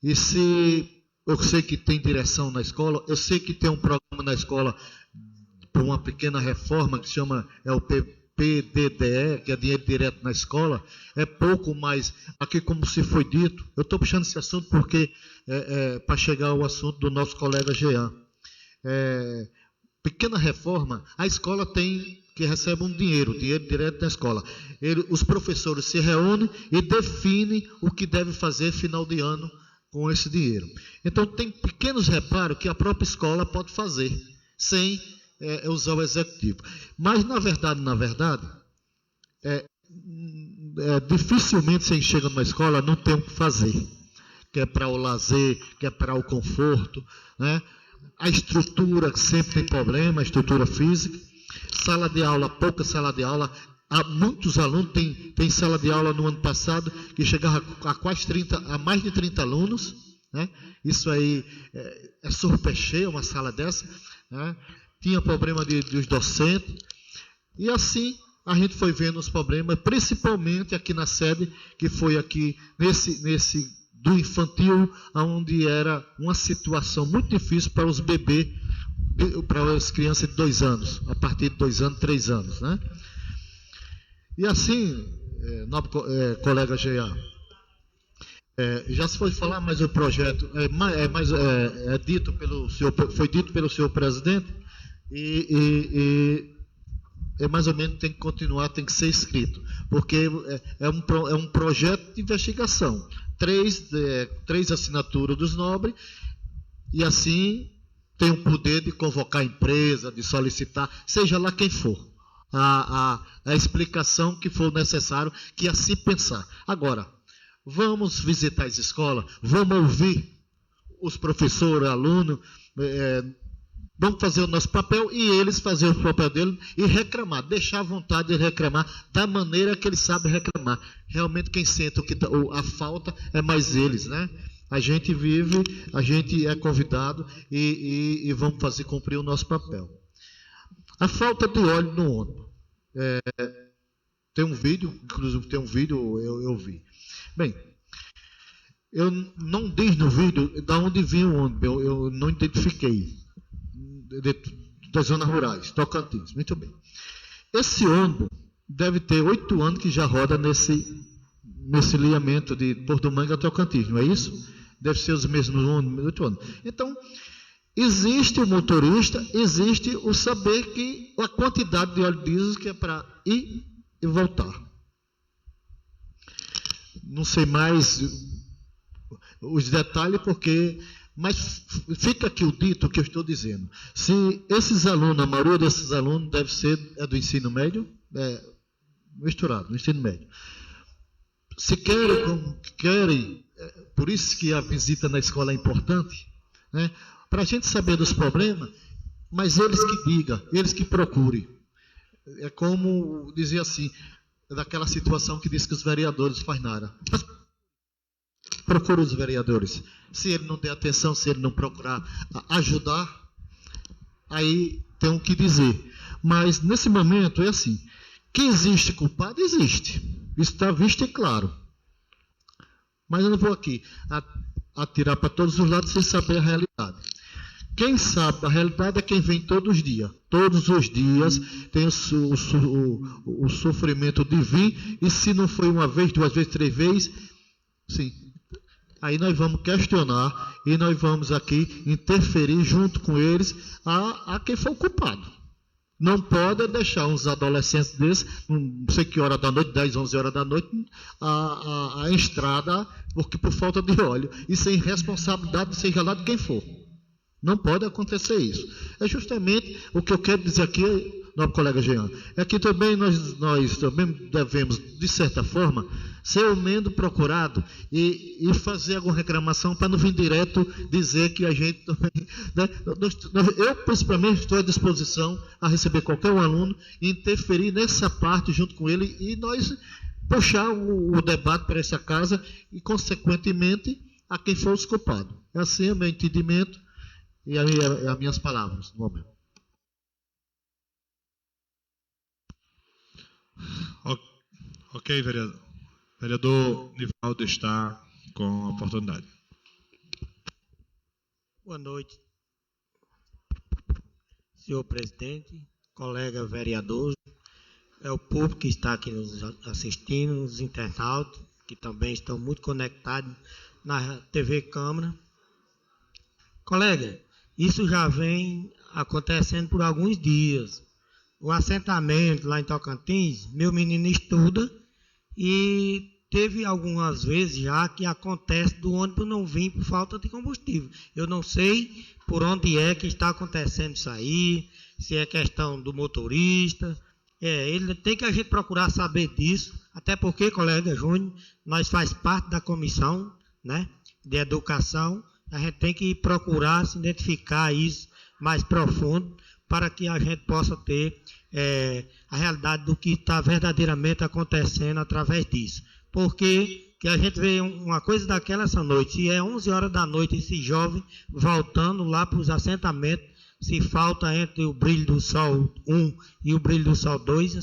E se eu sei que tem direção na escola, eu sei que tem um programa na escola para uma pequena reforma que se chama o PDDE, que é dinheiro direto na escola, é pouco, mas aqui, como se foi dito, eu estou puxando esse assunto porque para chegar ao assunto do nosso colega Jean. Pequena reforma, a escola tem que recebe um dinheiro direto da escola. Os professores se reúnem e definem o que deve fazer final de ano com esse dinheiro. Então, tem pequenos reparos que a própria escola pode fazer, sem usar o executivo. Mas, na verdade, dificilmente você chega numa escola, não tem o que fazer, que é para o lazer, que é para o conforto, né? A estrutura, que sempre tem problema, a estrutura física, sala de aula, pouca sala de aula. Há muitos alunos, tem sala de aula no ano passado que chegava a mais de 30 alunos, né? Isso aí é surpecheio, uma sala dessa, né? Tinha problema dos docentes, e assim a gente foi vendo os problemas, principalmente aqui na sede, que foi aqui nesse do infantil, onde era uma situação muito difícil para os bebês, para as crianças de 2 anos, a partir de 2 anos, 3 anos, né? E assim, nobre colega Jean, já se foi falar, mas o projeto foi dito pelo senhor presidente, e mais ou menos tem que continuar, tem que ser escrito, porque é um projeto de investigação, 3 assinaturas dos nobres, e assim tem o poder de convocar a empresa, de solicitar, seja lá quem for, a explicação que for necessário, que assim pensar. Agora, vamos visitar as escolas, vamos ouvir os professores, alunos, vamos fazer o nosso papel e eles fazer o papel deles e reclamar, deixar a vontade de reclamar da maneira que eles sabem reclamar. Realmente quem sente a falta é mais eles, né? A gente vive, a gente é convidado e vamos fazer cumprir o nosso papel. A falta de óleo no ônibus. Tem um vídeo, inclusive eu vi. Bem, eu não diz no vídeo de onde vinha o ônibus, eu não identifiquei. Das zonas rurais, Tocantins. Muito bem. Esse ônibus deve ter 8 anos que já roda nesse liamento de Porto Manga a Tocantins, não é isso? Deve ser os mesmos ônibus, 8 anos. Então, existe o motorista, existe o saber que a quantidade de óleo diesel que é para ir e voltar. Não sei mais os detalhes, mas fica aqui o dito que eu estou dizendo. Se esses alunos, a maioria desses alunos deve ser do ensino médio, misturado, no ensino médio. Se querem, por isso que a visita na escola é importante, né? Para a gente saber dos problemas, mas eles que digam, eles que procurem. É como dizer assim, daquela situação que diz que os vereadores fazem nada. Mas procura os vereadores. Se ele não der atenção, se ele não procurar ajudar, aí tem o que dizer. Mas nesse momento é assim, que existe culpado, existe. Isso está visto e claro. Mas eu não vou aqui atirar para todos os lados sem saber a realidade. Quem sabe a realidade é quem vem todos os dias. Todos os dias tem o sofrimento de vir, e se não foi uma vez, 2 vezes, 3 vezes, sim. Aí nós vamos questionar e nós vamos aqui interferir junto com eles a quem for o culpado. Não pode deixar uns adolescentes desses, não sei que hora da noite, 10, 11 horas da noite, a estrada, porque por falta de óleo, e sem responsabilidade, seja lá de quem for. Não pode acontecer isso. É justamente o que eu quero dizer aqui, nosso colega Jean, é que também nós também devemos, de certa forma, ser o menos procurado e fazer alguma reclamação para não vir direto dizer que a gente também, né? Eu, principalmente, estou à disposição a receber qualquer um aluno e interferir nessa parte junto com ele e nós puxar o debate para essa casa e, consequentemente, a quem for os culpados. Assim é o meu entendimento e as minhas palavras no momento. Ok, vereador. Vereador Nivaldo está com a oportunidade. Boa noite, senhor presidente, colega vereador, o público que está aqui nos assistindo, os internautas, que também estão muito conectados na TV Câmara. Colega, isso já vem acontecendo por alguns dias. O assentamento lá em Tocantins, meu menino estuda e teve algumas vezes já que acontece do ônibus não vir por falta de combustível. Eu não sei por onde é que está acontecendo isso aí, se é questão do motorista. Ele tem que a gente procurar saber disso, até porque, colega Júnior, nós faz parte da comissão, né, de educação. A gente tem que procurar se identificar isso mais profundo para que a gente possa ter a realidade do que está verdadeiramente acontecendo através disso. Porque que a gente vê uma coisa daquela essa noite, se é 11 horas da noite, esse jovem voltando lá para os assentamentos, se falta entre o brilho do sol 1 e o brilho do sol 2,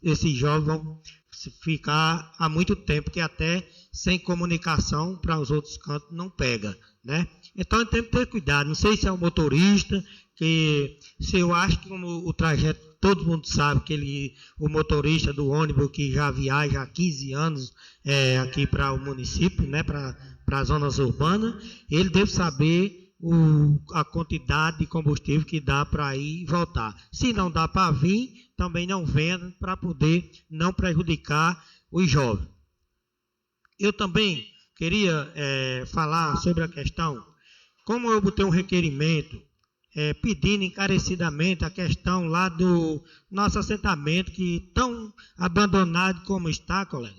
esses jovens vão ficar há muito tempo, que até sem comunicação para os outros cantos não pega, né? Então tem que ter cuidado. Não sei se é o motorista, que se eu acho que como o trajeto, todo mundo sabe que o motorista do ônibus que já viaja há 15 anos aqui para o município, né, para as zonas urbanas, ele deve saber a quantidade de combustível que dá para ir e voltar. Se não dá para vir, também não venda para poder não prejudicar os jovens. Eu também queria falar sobre a questão, como eu botei um requerimento pedindo encarecidamente a questão lá do nosso assentamento, que tão abandonado como está, colega.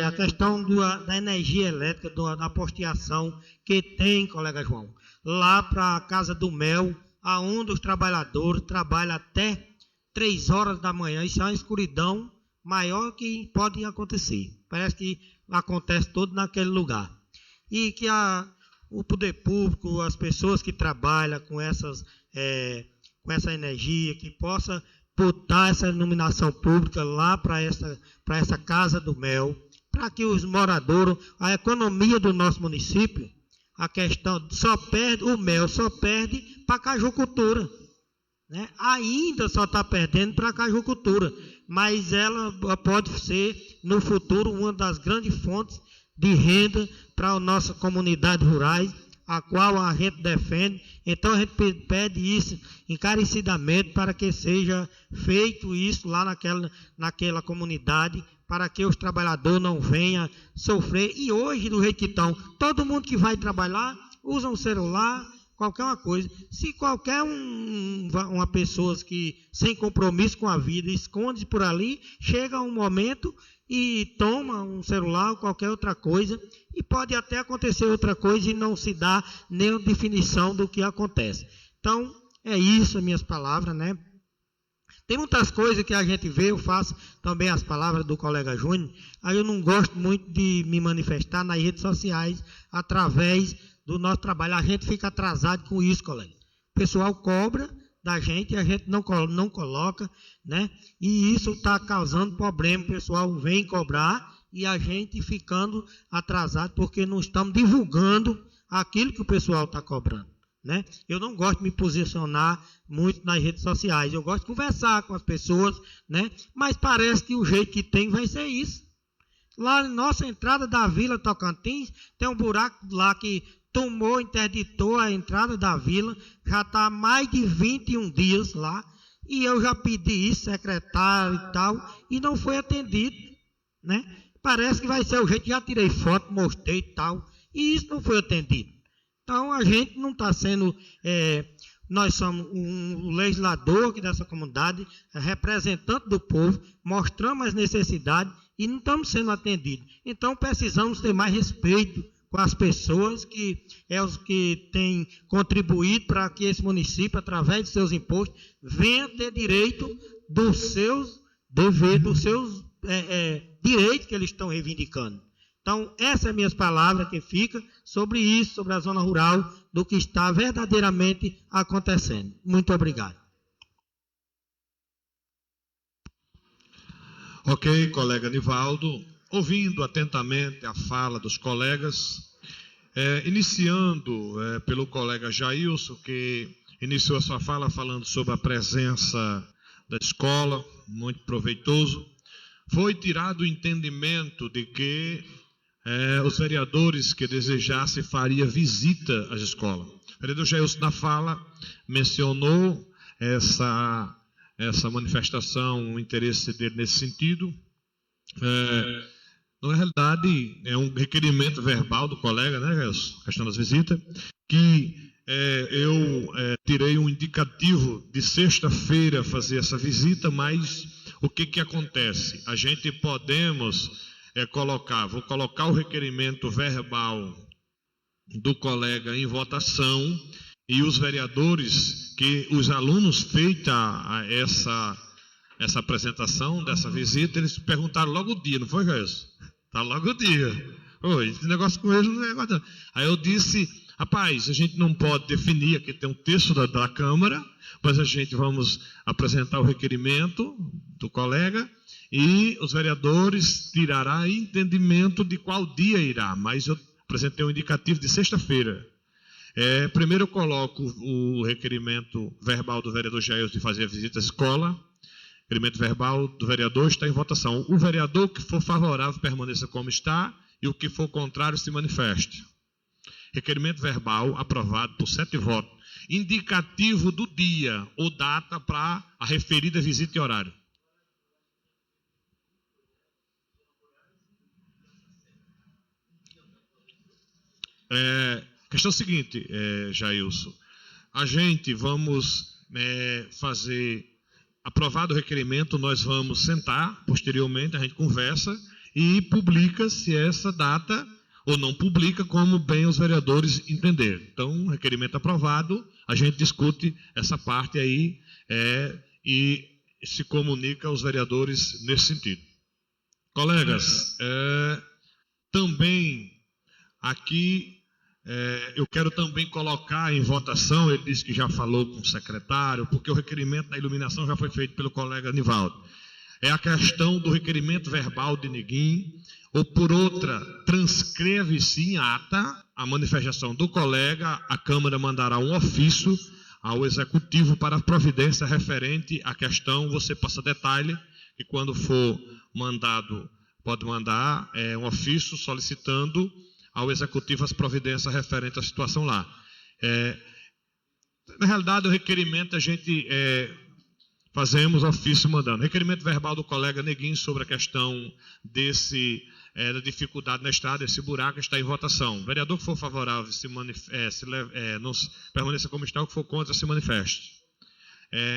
A questão da energia elétrica, da posteação que tem, colega João, lá para a Casa do Mel, aonde os trabalhadores trabalham até 3 horas da manhã. Isso é uma escuridão maior que pode acontecer. Parece que acontece todo naquele lugar. E que o poder público, as pessoas que trabalham com essa energia, que possa botar essa iluminação pública lá para essa Casa do Mel, para que os moradores, a economia do nosso município, a questão o mel só perde para a cajucultura, né? Ainda só está perdendo para a cajucultura, mas ela pode ser no futuro uma das grandes fontes de renda para a nossa comunidade rurais, a qual a gente defende. Então a gente pede isso encarecidamente para que seja feito isso lá naquela comunidade, para que os trabalhadores não venham sofrer. E hoje, do jeito que estão, todo mundo que vai trabalhar usa um celular, qualquer uma coisa. Se qualquer uma pessoa que sem compromisso com a vida esconde por ali, chega um momento e toma um celular ou qualquer outra coisa, e pode até acontecer outra coisa e não se dá nem definição do que acontece. Então, é isso as minhas palavras, né? Tem muitas coisas que a gente vê, eu faço também as palavras do colega Júnior, aí eu não gosto muito de me manifestar nas redes sociais através do nosso trabalho. A gente fica atrasado com isso, colega. O pessoal cobra da gente e a gente não coloca, né? E isso está causando problema. O pessoal vem cobrar e a gente ficando atrasado porque não estamos divulgando aquilo que o pessoal está cobrando, né? Eu não gosto de me posicionar muito nas redes sociais. Eu gosto de conversar com as pessoas, né? Mas parece que o jeito que tem vai ser isso. Lá na nossa entrada da Vila Tocantins, tem um buraco lá que interditou a entrada da vila, já está há mais de 21 dias lá, e eu já pedi isso, secretário e tal, e não foi atendido, né? Parece que vai ser o jeito, já tirei foto, mostrei e tal, e isso não foi atendido. Então a gente não está sendo nós somos um legislador aqui dessa comunidade, representante do povo, mostramos as necessidades e não estamos sendo atendidos. Então, precisamos ter mais respeito com as pessoas que os que têm contribuído para que esse município, através de seus impostos, venha ter direito dos seus deveres, dos seus direitos que eles estão reivindicando. Então, essas são as minhas palavras que ficam sobre isso, sobre a zona rural, do que está verdadeiramente acontecendo. Muito obrigado. Ok, colega Nivaldo. Ouvindo atentamente a fala dos colegas, iniciando pelo colega Jailson, que iniciou a sua fala falando sobre a presença da escola, muito proveitoso, foi tirado o entendimento de que os vereadores que desejassem faria visita às escolas. O vereador Jailson, na fala, mencionou essa manifestação, o interesse dele nesse sentido. Na realidade, é um requerimento verbal do colega, né, Jailson? Questão das visitas, que eu tirei um indicativo de sexta-feira fazer essa visita, mas o que acontece? A gente podemos vou colocar o requerimento verbal do colega em votação e os vereadores, que os alunos, feita essa apresentação dessa visita, eles perguntaram logo o dia, não foi, Jailson? Tá logo o dia. Esse negócio com eles não é negócio não. Aí eu disse, rapaz, a gente não pode definir, aqui tem um texto da Câmara, mas a gente vamos apresentar o requerimento do colega e os vereadores tirarão entendimento de qual dia irá, mas eu apresentei um indicativo de sexta-feira. Primeiro eu coloco o requerimento verbal do vereador Jailson de fazer a visita à escola. O requerimento verbal do vereador está em votação. O vereador que for favorável permaneça como está e o que for contrário se manifeste. Requerimento verbal aprovado por 7 votos. Indicativo do dia ou data para a referida visita e horário. Questão seguinte, Jailson. A gente vamos fazer, aprovado o requerimento, nós vamos sentar, posteriormente a gente conversa e publica se essa data ou não publica, como bem os vereadores entenderem. Então, requerimento aprovado, a gente discute essa parte aí e se comunica aos vereadores nesse sentido. Colegas, também aqui eu quero também colocar em votação, ele disse que já falou com o secretário, porque o requerimento da iluminação já foi feito pelo colega Nivaldo. É a questão do requerimento verbal de ninguém, ou por outra, transcreve-se em ata a manifestação do colega, a Câmara mandará um ofício ao Executivo para a providência referente à questão, você passa detalhe, que quando for mandado, pode mandar um ofício solicitando ao Executivo as providências referentes à situação lá. Na realidade, o requerimento a gente fazemos ofício mandando. Requerimento verbal do colega Neguinho sobre a questão da dificuldade na estrada, esse buraco está em votação. O vereador que for favorável não permaneça como está, o que for contra se manifeste.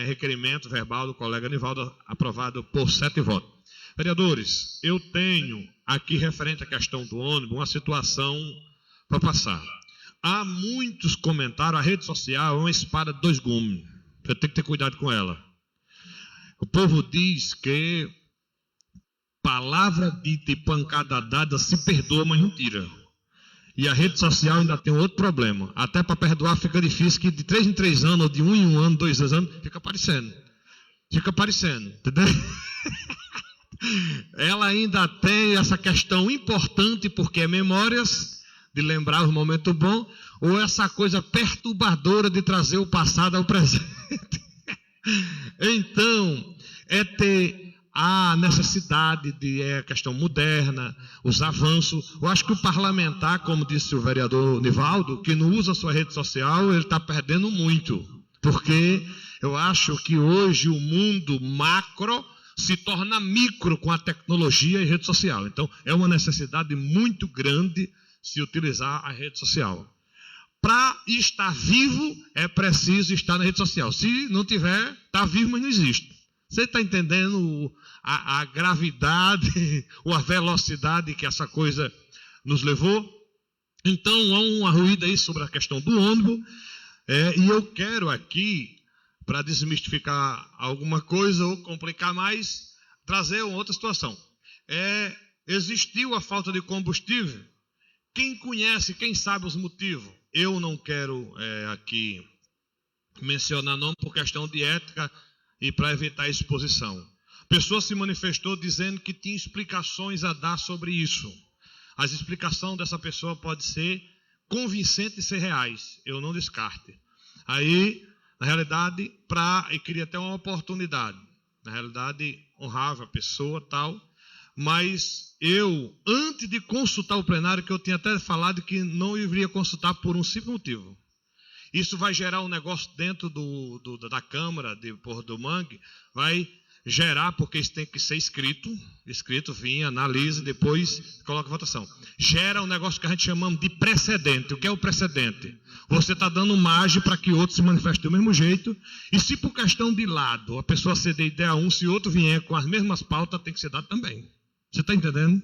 Requerimento verbal do colega Nivaldo aprovado por 7 votos. Vereadores, eu tenho aqui referente à questão do ônibus uma situação para passar. Há muitos comentários, a rede social é uma espada de 2 gumes. Você tem que ter cuidado com ela. O povo diz que palavra dita e pancada dada se perdoa, mas não tira. E a rede social ainda tem outro problema. Até para perdoar fica difícil, que de 3 em 3 anos, ou de 1 em 1 ano, 2 em 2 anos, fica aparecendo. Entendeu? Ela ainda tem essa questão importante, porque é memórias de lembrar os momentos bons, ou essa coisa perturbadora de trazer o passado ao presente. Então, ter a necessidade de questão moderna, os avanços. Eu acho que o parlamentar, como disse o vereador Nivaldo, que não usa a sua rede social, ele está perdendo muito, porque eu acho que hoje o mundo macro se torna micro com a tecnologia e rede social. Então, é uma necessidade muito grande se utilizar a rede social. para estar vivo, é preciso estar na rede social. Se não tiver, está vivo, mas não existe. Você está entendendo a gravidade ou a velocidade que essa coisa nos levou? Então, há uma ruída aí sobre a questão do ônibus. E eu quero aqui, para desmistificar alguma coisa ou complicar mais, trazer uma outra situação. Existiu a falta de combustível. Quem conhece, quem sabe os motivos? Eu não quero aqui mencionar nome por questão de ética e para evitar a exposição. A pessoa se manifestou dizendo que tinha explicações a dar sobre isso. As explicações dessa pessoa podem ser convincentes e ser reais. Eu não descarte. Aí, na realidade, eu queria até uma oportunidade. Na realidade, honrava a pessoa tal. Mas eu, antes de consultar o plenário, que eu tinha até falado que não iria consultar por um simples motivo. Isso vai gerar um negócio dentro da Câmara do Mangue, vai gerar, porque isso tem que ser escrito, vinha, analisa, depois coloca a votação. Gera um negócio que a gente chamamos de precedente. O que é o precedente? Você está dando margem para que outro se manifeste do mesmo jeito, e se por questão de lado a pessoa ceder ideia a um, se outro vier com as mesmas pautas, tem que ser dado também. Você está entendendo?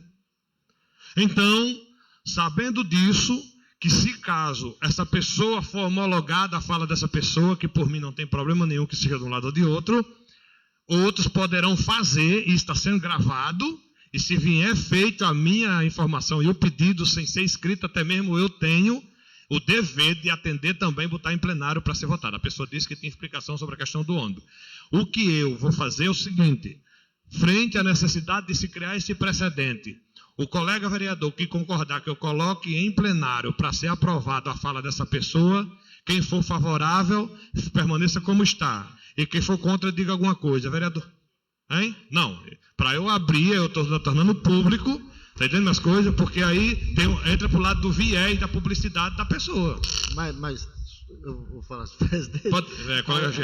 Então, sabendo disso, que se caso essa pessoa for homologada a fala dessa pessoa, que por mim não tem problema nenhum que seja de um lado ou de outro, outros poderão fazer, e está sendo gravado, e se vier feito a minha informação e o pedido sem ser escrito, até mesmo eu tenho o dever de atender também, botar em plenário para ser votado. A pessoa disse que tem explicação sobre a questão do ônibus. O que eu vou fazer é o seguinte: frente à necessidade de se criar esse precedente, o colega vereador que concordar que eu coloque em plenário para ser aprovado a fala dessa pessoa, quem for favorável, permaneça como está. E quem for contra, diga alguma coisa. Vereador? Hein? Não. Para eu abrir, eu estou tornando público, está entendendo as coisas? Porque aí entra para o lado do viés da publicidade da pessoa. Mas eu vou falar assim, presidente.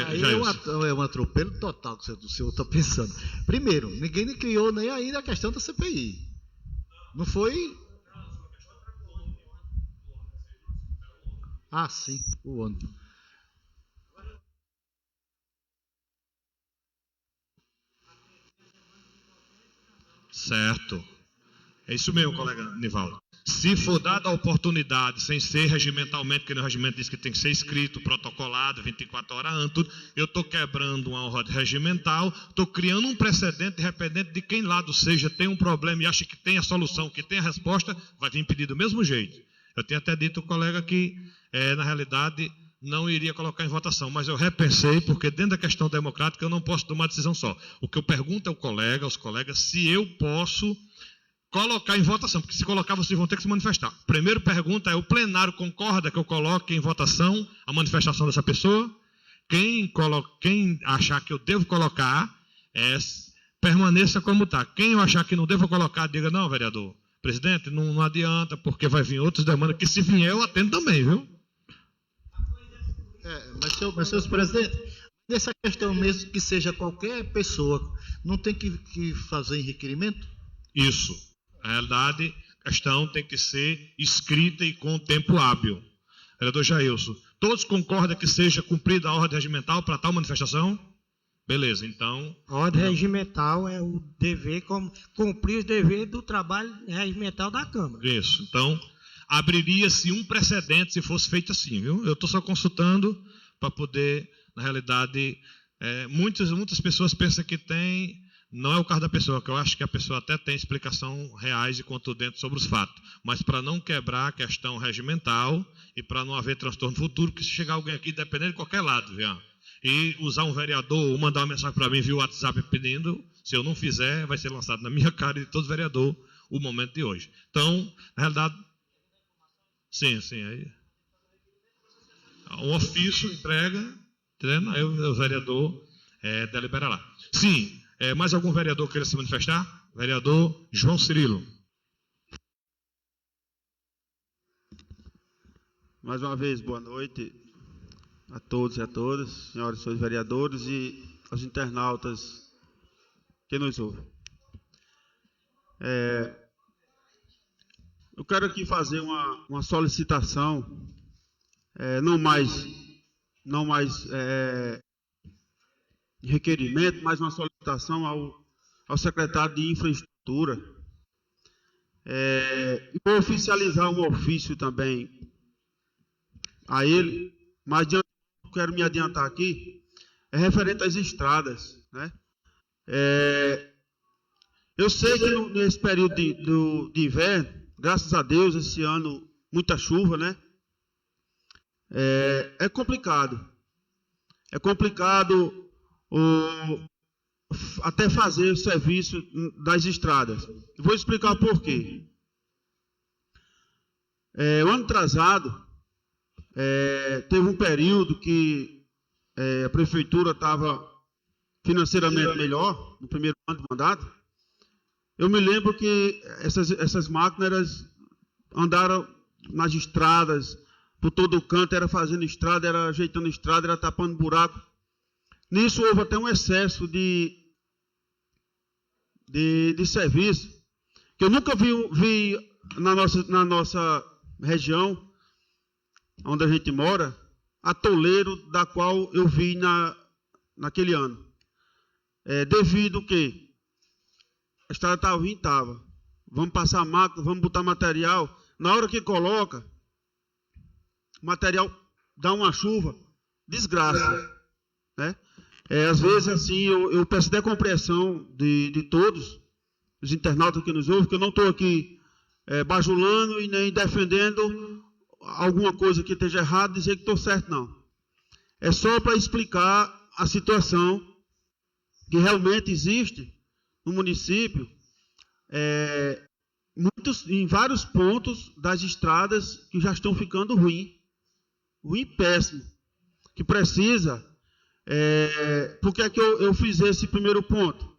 Aí é um atropelo total que o senhor está pensando. Primeiro, ninguém criou nem ainda a questão da CPI. Não foi? Ah, sim, o ônibus. Certo. É isso mesmo, colega Nivaldo. Se for dada a oportunidade, sem ser regimentalmente, porque no regimento diz que tem que ser escrito, protocolado, 24 horas antes, tudo, eu estou quebrando uma ordem regimental, estou criando um precedente, independente de quem lado seja, tem um problema e acha que tem a solução, que tem a resposta, vai vir pedir do mesmo jeito. Eu tinha até dito ao colega que, na realidade, não iria colocar em votação, mas eu repensei, porque dentro da questão democrática eu não posso tomar decisão só. O que eu pergunto aos colegas, se eu posso colocar em votação, porque se colocar vocês vão ter que se manifestar. Primeira pergunta é: o plenário concorda que eu coloque em votação a manifestação dessa pessoa? Quem achar que eu devo colocar, permaneça como está. Quem eu achar que não devo colocar, diga: não, vereador, presidente, não adianta, porque vai vir outras demandas, que se vier eu atendo também, viu? Mas, senhor presidente, nessa questão mesmo que seja qualquer pessoa, não tem que fazer em requerimento? Isso. Na realidade, a questão tem que ser escrita e com tempo hábil. Vereador Jailson, todos concordam que seja cumprida a ordem regimental para tal manifestação? Beleza, então... A ordem regimental é o dever, cumprir os deveres do trabalho regimental da Câmara. Isso, então... abriria-se um precedente se fosse feito assim, viu? Eu estou só consultando para poder, na realidade, muitas pessoas pensam que tem, não é o caso da pessoa, que eu acho que a pessoa até tem explicação reais e contundente sobre os fatos, mas para não quebrar a questão regimental e para não haver transtorno futuro, que se chegar alguém aqui, dependendo de qualquer lado, viu? E usar um vereador ou mandar uma mensagem para mim via WhatsApp pedindo, se eu não fizer, vai ser lançado na minha cara e de todo vereador o momento de hoje. Então, na realidade, sim, aí um ofício entrega, entendendo? Aí o vereador delibera lá. Sim, mais algum vereador queira se manifestar? Vereador João Cirilo. Mais uma vez, boa noite a todos e a todas, senhoras e senhores vereadores e aos internautas que nos ouvem. Eu quero aqui fazer uma solicitação não mais requerimento, mas uma solicitação ao secretário de Infraestrutura. E vou oficializar um ofício também a ele, mas quero me adiantar aqui, é referente às estradas, né? Eu sei que nesse período de inverno, graças a Deus, esse ano, muita chuva, né? É complicado. É complicado até fazer o serviço das estradas. Vou explicar por quê. O ano atrasado, teve um período que a prefeitura estava financeiramente melhor, no primeiro ano de mandato. Eu me lembro que essas máquinas andaram nas estradas, por todo o canto, era fazendo estrada, era ajeitando estrada, era tapando buraco. Nisso houve até um excesso de serviço, que eu nunca vi na nossa região, onde a gente mora, atoleiro da qual eu vi naquele ano. Devido que a estrada estava ruim, estava. Vamos passar máquina, vamos botar material. Na hora que coloca, o material dá uma chuva, desgraça, né? Às vezes, assim, eu peço até compreensão de todos os internautas que nos ouvem, que eu não estou aqui bajulando e nem defendendo alguma coisa que esteja errada, dizer que estou certo, não. É só para explicar a situação que realmente existe no município, em vários pontos das estradas que já estão ficando ruim péssimo, que precisa. Por que é que eu fiz esse primeiro ponto?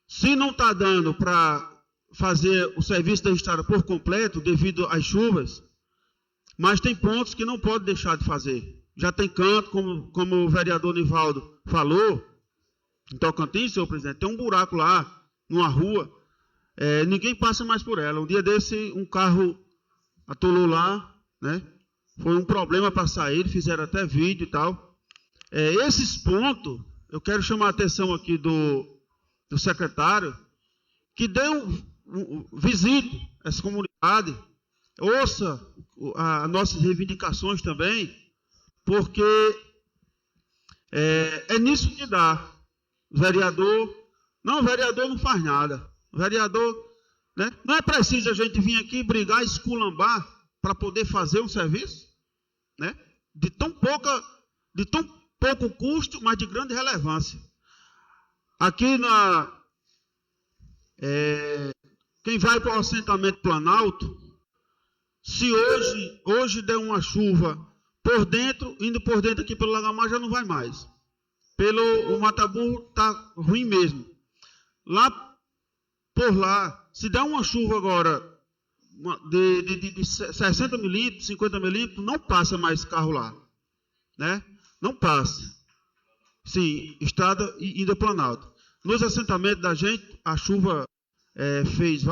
Se não está dando para fazer o serviço da estrada por completo, devido às chuvas, mas tem pontos que não pode deixar de fazer. Já tem canto, como o vereador Nivaldo falou, em Tocantins, senhor presidente, tem um buraco lá, numa rua, ninguém passa mais por ela. Um dia desse, um carro atolou lá, né? Foi um problema para sair, fizeram até vídeo e tal. Esses pontos, eu quero chamar a atenção aqui do secretário, que visite essa comunidade, ouça as nossas reivindicações também, porque é nisso que dá. O vereador não faz nada. O vereador, né? Não é preciso a gente vir aqui brigar, esculambar para poder fazer um serviço, né? De tão pouco custo, mas de grande relevância. Aqui quem vai para o assentamento Planalto, se hoje der uma chuva por dentro, indo por dentro aqui pelo Lagamar, já não vai mais. O Mataburro está ruim mesmo. Por lá, se der uma chuva agora de 60 milímetros, 50 milímetros, não passa mais carro lá, né? Não passa. Sim, estrada indo Planalto. Nos assentamentos da gente, a chuva fez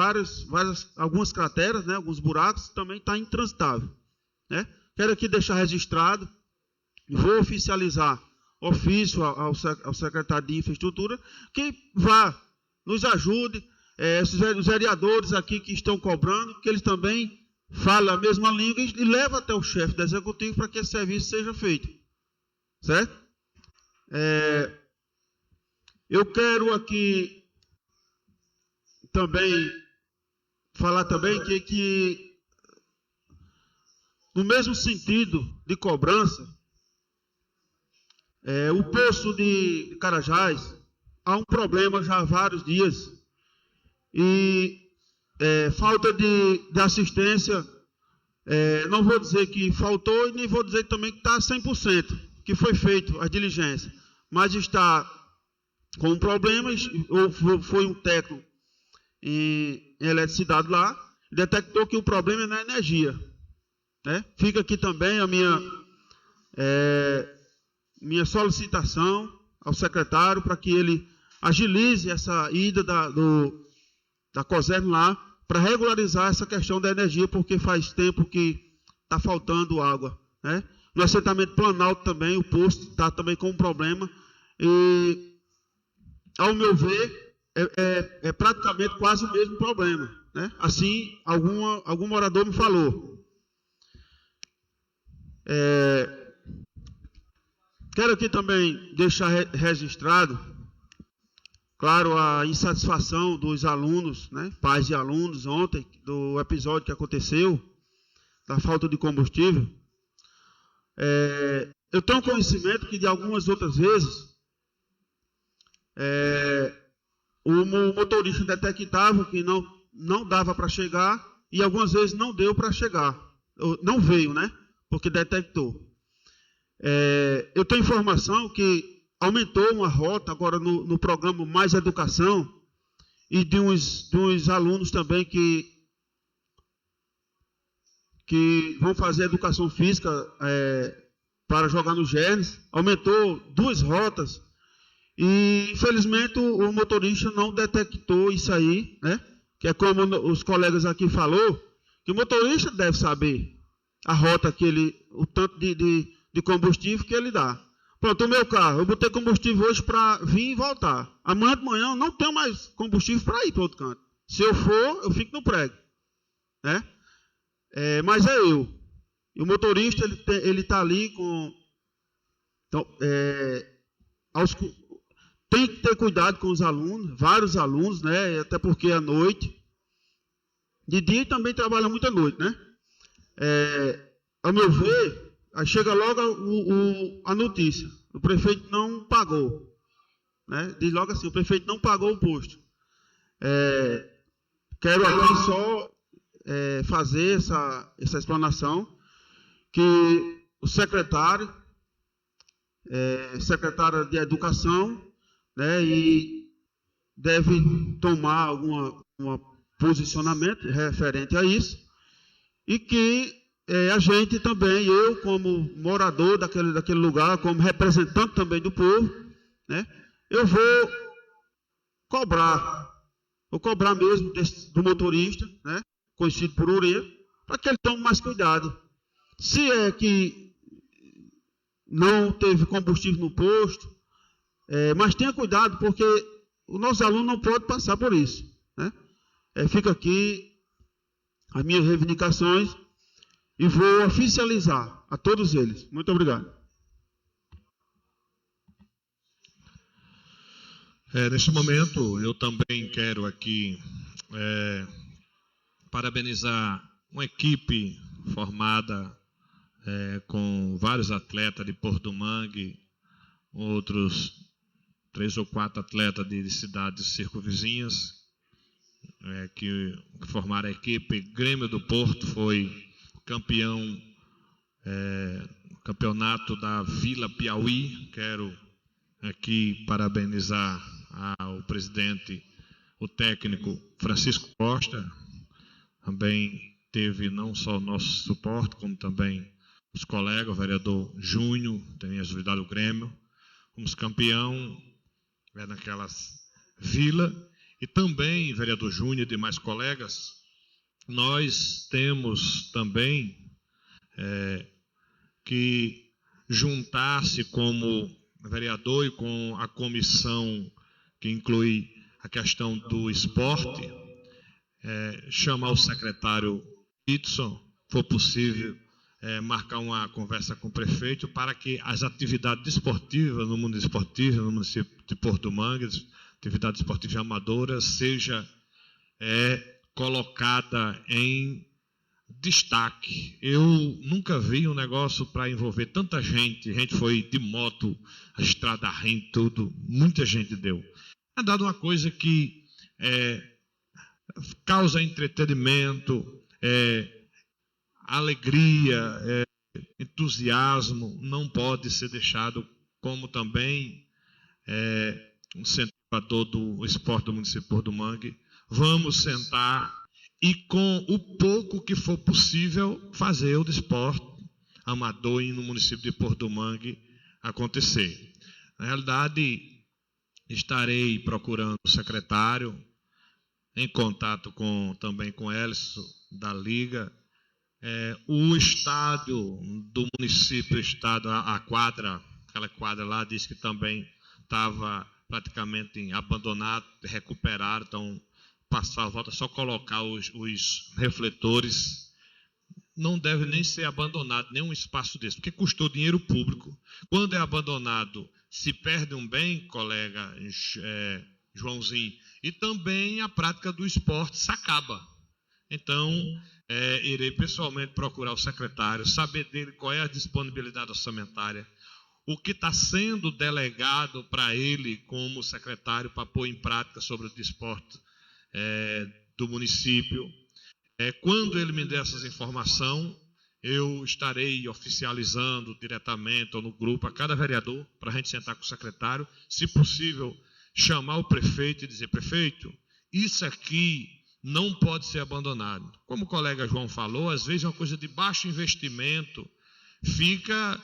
algumas crateras, né? Alguns buracos, também está intransitável, né? Quero aqui deixar registrado, vou oficializar ofício ao secretário de Infraestrutura, que nos ajude, os vereadores aqui que estão cobrando, que eles também falem a mesma língua e levem até o chefe do executivo para que esse serviço seja feito. Certo? Eu quero aqui também falar também que no mesmo sentido de cobrança, o poço de Carajás, há um problema já há vários dias. E falta de assistência, não vou dizer que faltou e nem vou dizer também que está 100%, que foi feito a diligência. Mas está com problemas, ou foi um técnico em eletricidade lá, detectou que o problema é na energia. Né? Fica aqui também a minha solicitação ao secretário para que ele agilize essa ida da COSERN lá para regularizar essa questão da energia, porque faz tempo que está faltando água, né? No assentamento Planalto também, o posto está também com um problema. E, ao meu ver, é praticamente quase o mesmo problema, né? Assim, algum morador me falou. Quero aqui também deixar registrado, claro, a insatisfação dos alunos, né, pais de alunos, ontem, do episódio que aconteceu, da falta de combustível. Eu tenho conhecimento que de algumas outras vezes, o motorista detectava que não dava para chegar, e algumas vezes não deu para chegar, não veio, né, porque detectou. Eu tenho informação que aumentou uma rota agora no programa Mais Educação, e de uns alunos também que vão fazer educação física para jogar no Gernes. Aumentou 2 rotas e, infelizmente, o motorista não detectou isso aí, né? Que é como os colegas aqui falou, que o motorista deve saber a rota o tanto de combustível que ele dá. Pronto, o meu carro, eu botei combustível hoje para vir e voltar. Amanhã de manhã eu não tenho mais combustível para ir para outro canto. Se eu for, eu fico no prego, né? Mas é eu. E o motorista, ele está ali com... Então, tem que ter cuidado com os alunos, vários alunos, né? Até porque à noite. De dia também trabalha muito à noite, né? Ao meu ver, aí chega logo a notícia. O prefeito não pagou, né? Diz logo assim, o prefeito não pagou o posto. Quero aqui só fazer essa explanação, que o secretário de Educação, né, e deve tomar algum posicionamento referente a isso, e que a gente também, eu como morador daquele lugar, como representante também do povo, né, eu vou cobrar mesmo do motorista, né, conhecido por Ureia, para que ele tome mais cuidado. Se é que não teve combustível no posto, mas tenha cuidado, porque o nosso aluno não pode passar por isso, né? Fica aqui as minhas reivindicações e vou oficializar a todos eles. Muito obrigado. Neste momento, eu também quero aqui parabenizar uma equipe formada com vários atletas de Porto do Mangue, outros 3 ou 4 atletas de cidades circunvizinhas, que formaram a equipe. Grêmio do Porto foi campeão campeonato da Vila Piauí. Quero aqui parabenizar ao presidente, o técnico Francisco Costa. Também teve não só o nosso suporte, como também os colegas, o vereador Júnior, tem ajudado o Grêmio. Fomos campeão naquelas vila, e também, vereador Júnior e demais colegas, nós temos também que juntar-se como vereador e com a comissão que inclui a questão do esporte, chamar o secretário Edson, for possível, marcar uma conversa com o prefeito para que as atividades esportivas no município de Porto do Mangue, atividade esportiva amadora, seja colocada em destaque. Eu nunca vi um negócio para envolver tanta gente. A gente foi de moto, a estrada rente, tudo, muita gente deu. É dado uma coisa que causa entretenimento, alegria, entusiasmo, não pode ser deixado, como também um incentivador do esporte do município de Porto do Mangue. Vamos sentar e, com o pouco que for possível, fazer o esporte amador no município de Porto do Mangue acontecer. Na realidade, estarei procurando o secretário, em contato também com Elcio da Liga, O estádio do município, a quadra, aquela quadra lá, disse que também estava praticamente abandonado, recuperaram, então passar a volta, só colocar os refletores. Não deve nem ser abandonado nenhum espaço desse, porque custou dinheiro público. Quando é abandonado, se perde um bem, colega Joãozinho, e também a prática do esporte se acaba. Então, irei pessoalmente procurar o secretário, saber dele qual é a disponibilidade orçamentária, o que está sendo delegado para ele como secretário para pôr em prática sobre o desporto do município. Quando ele me der essas informações, eu estarei oficializando diretamente ou no grupo a cada vereador, para a gente sentar com o secretário, se possível, chamar o prefeito e dizer: prefeito, isso aqui não pode ser abandonado. Como o colega João falou, às vezes é uma coisa de baixo investimento, fica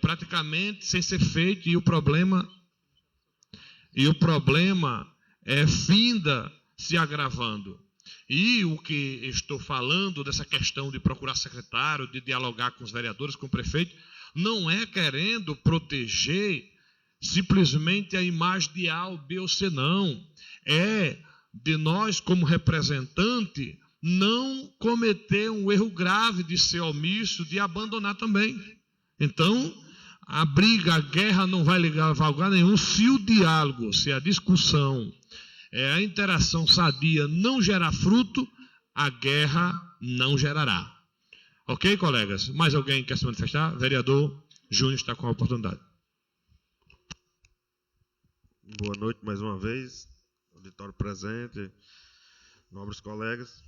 praticamente sem ser feito, e o problema finda se agravando. E o que estou falando dessa questão de procurar secretário, de dialogar com os vereadores, com o prefeito, não é querendo proteger simplesmente a imagem de A ou B ou C, não. É de nós, como representante, não cometer um erro grave de ser omisso, de abandonar também. Então, a briga, a guerra não vai ligar a lugar nenhum se o diálogo, se a discussão, a interação sadia não gerar fruto, a guerra não gerará. Ok, colegas? Mais alguém quer se manifestar? Vereador Júnior está com a oportunidade. Boa noite mais uma vez, auditório presente, nobres colegas.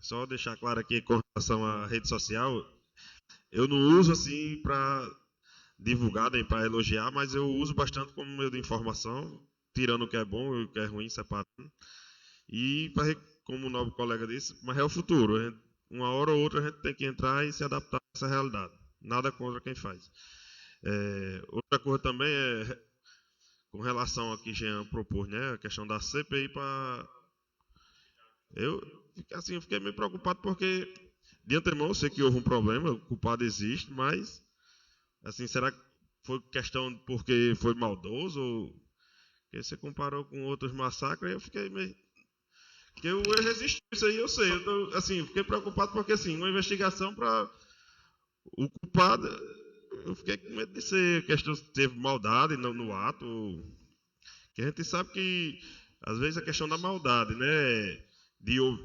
Só deixar claro aqui com relação à rede social, eu não uso assim para divulgar nem para elogiar, mas eu uso bastante como meio de informação, tirando o que é bom e o que é ruim, separando. E, como o nobre colega disse, mas é o futuro. Uma hora ou outra a gente tem que entrar e se adaptar a essa realidade. Nada contra quem faz. Outra coisa também com relação ao que Jean propôs, né, a questão da CPI para... Eu fiquei meio preocupado porque, de antemão, eu sei que houve um problema, o culpado existe, mas, assim, será que foi questão porque foi maldoso ou... Porque você comparou com outros massacres, eu fiquei meio... Porque o erro existiu, isso aí eu sei. Fiquei preocupado porque, assim, uma investigação para o culpado, eu fiquei com medo de ser questão se teve maldade no ato. Que a gente sabe que, às vezes, a questão da maldade, né?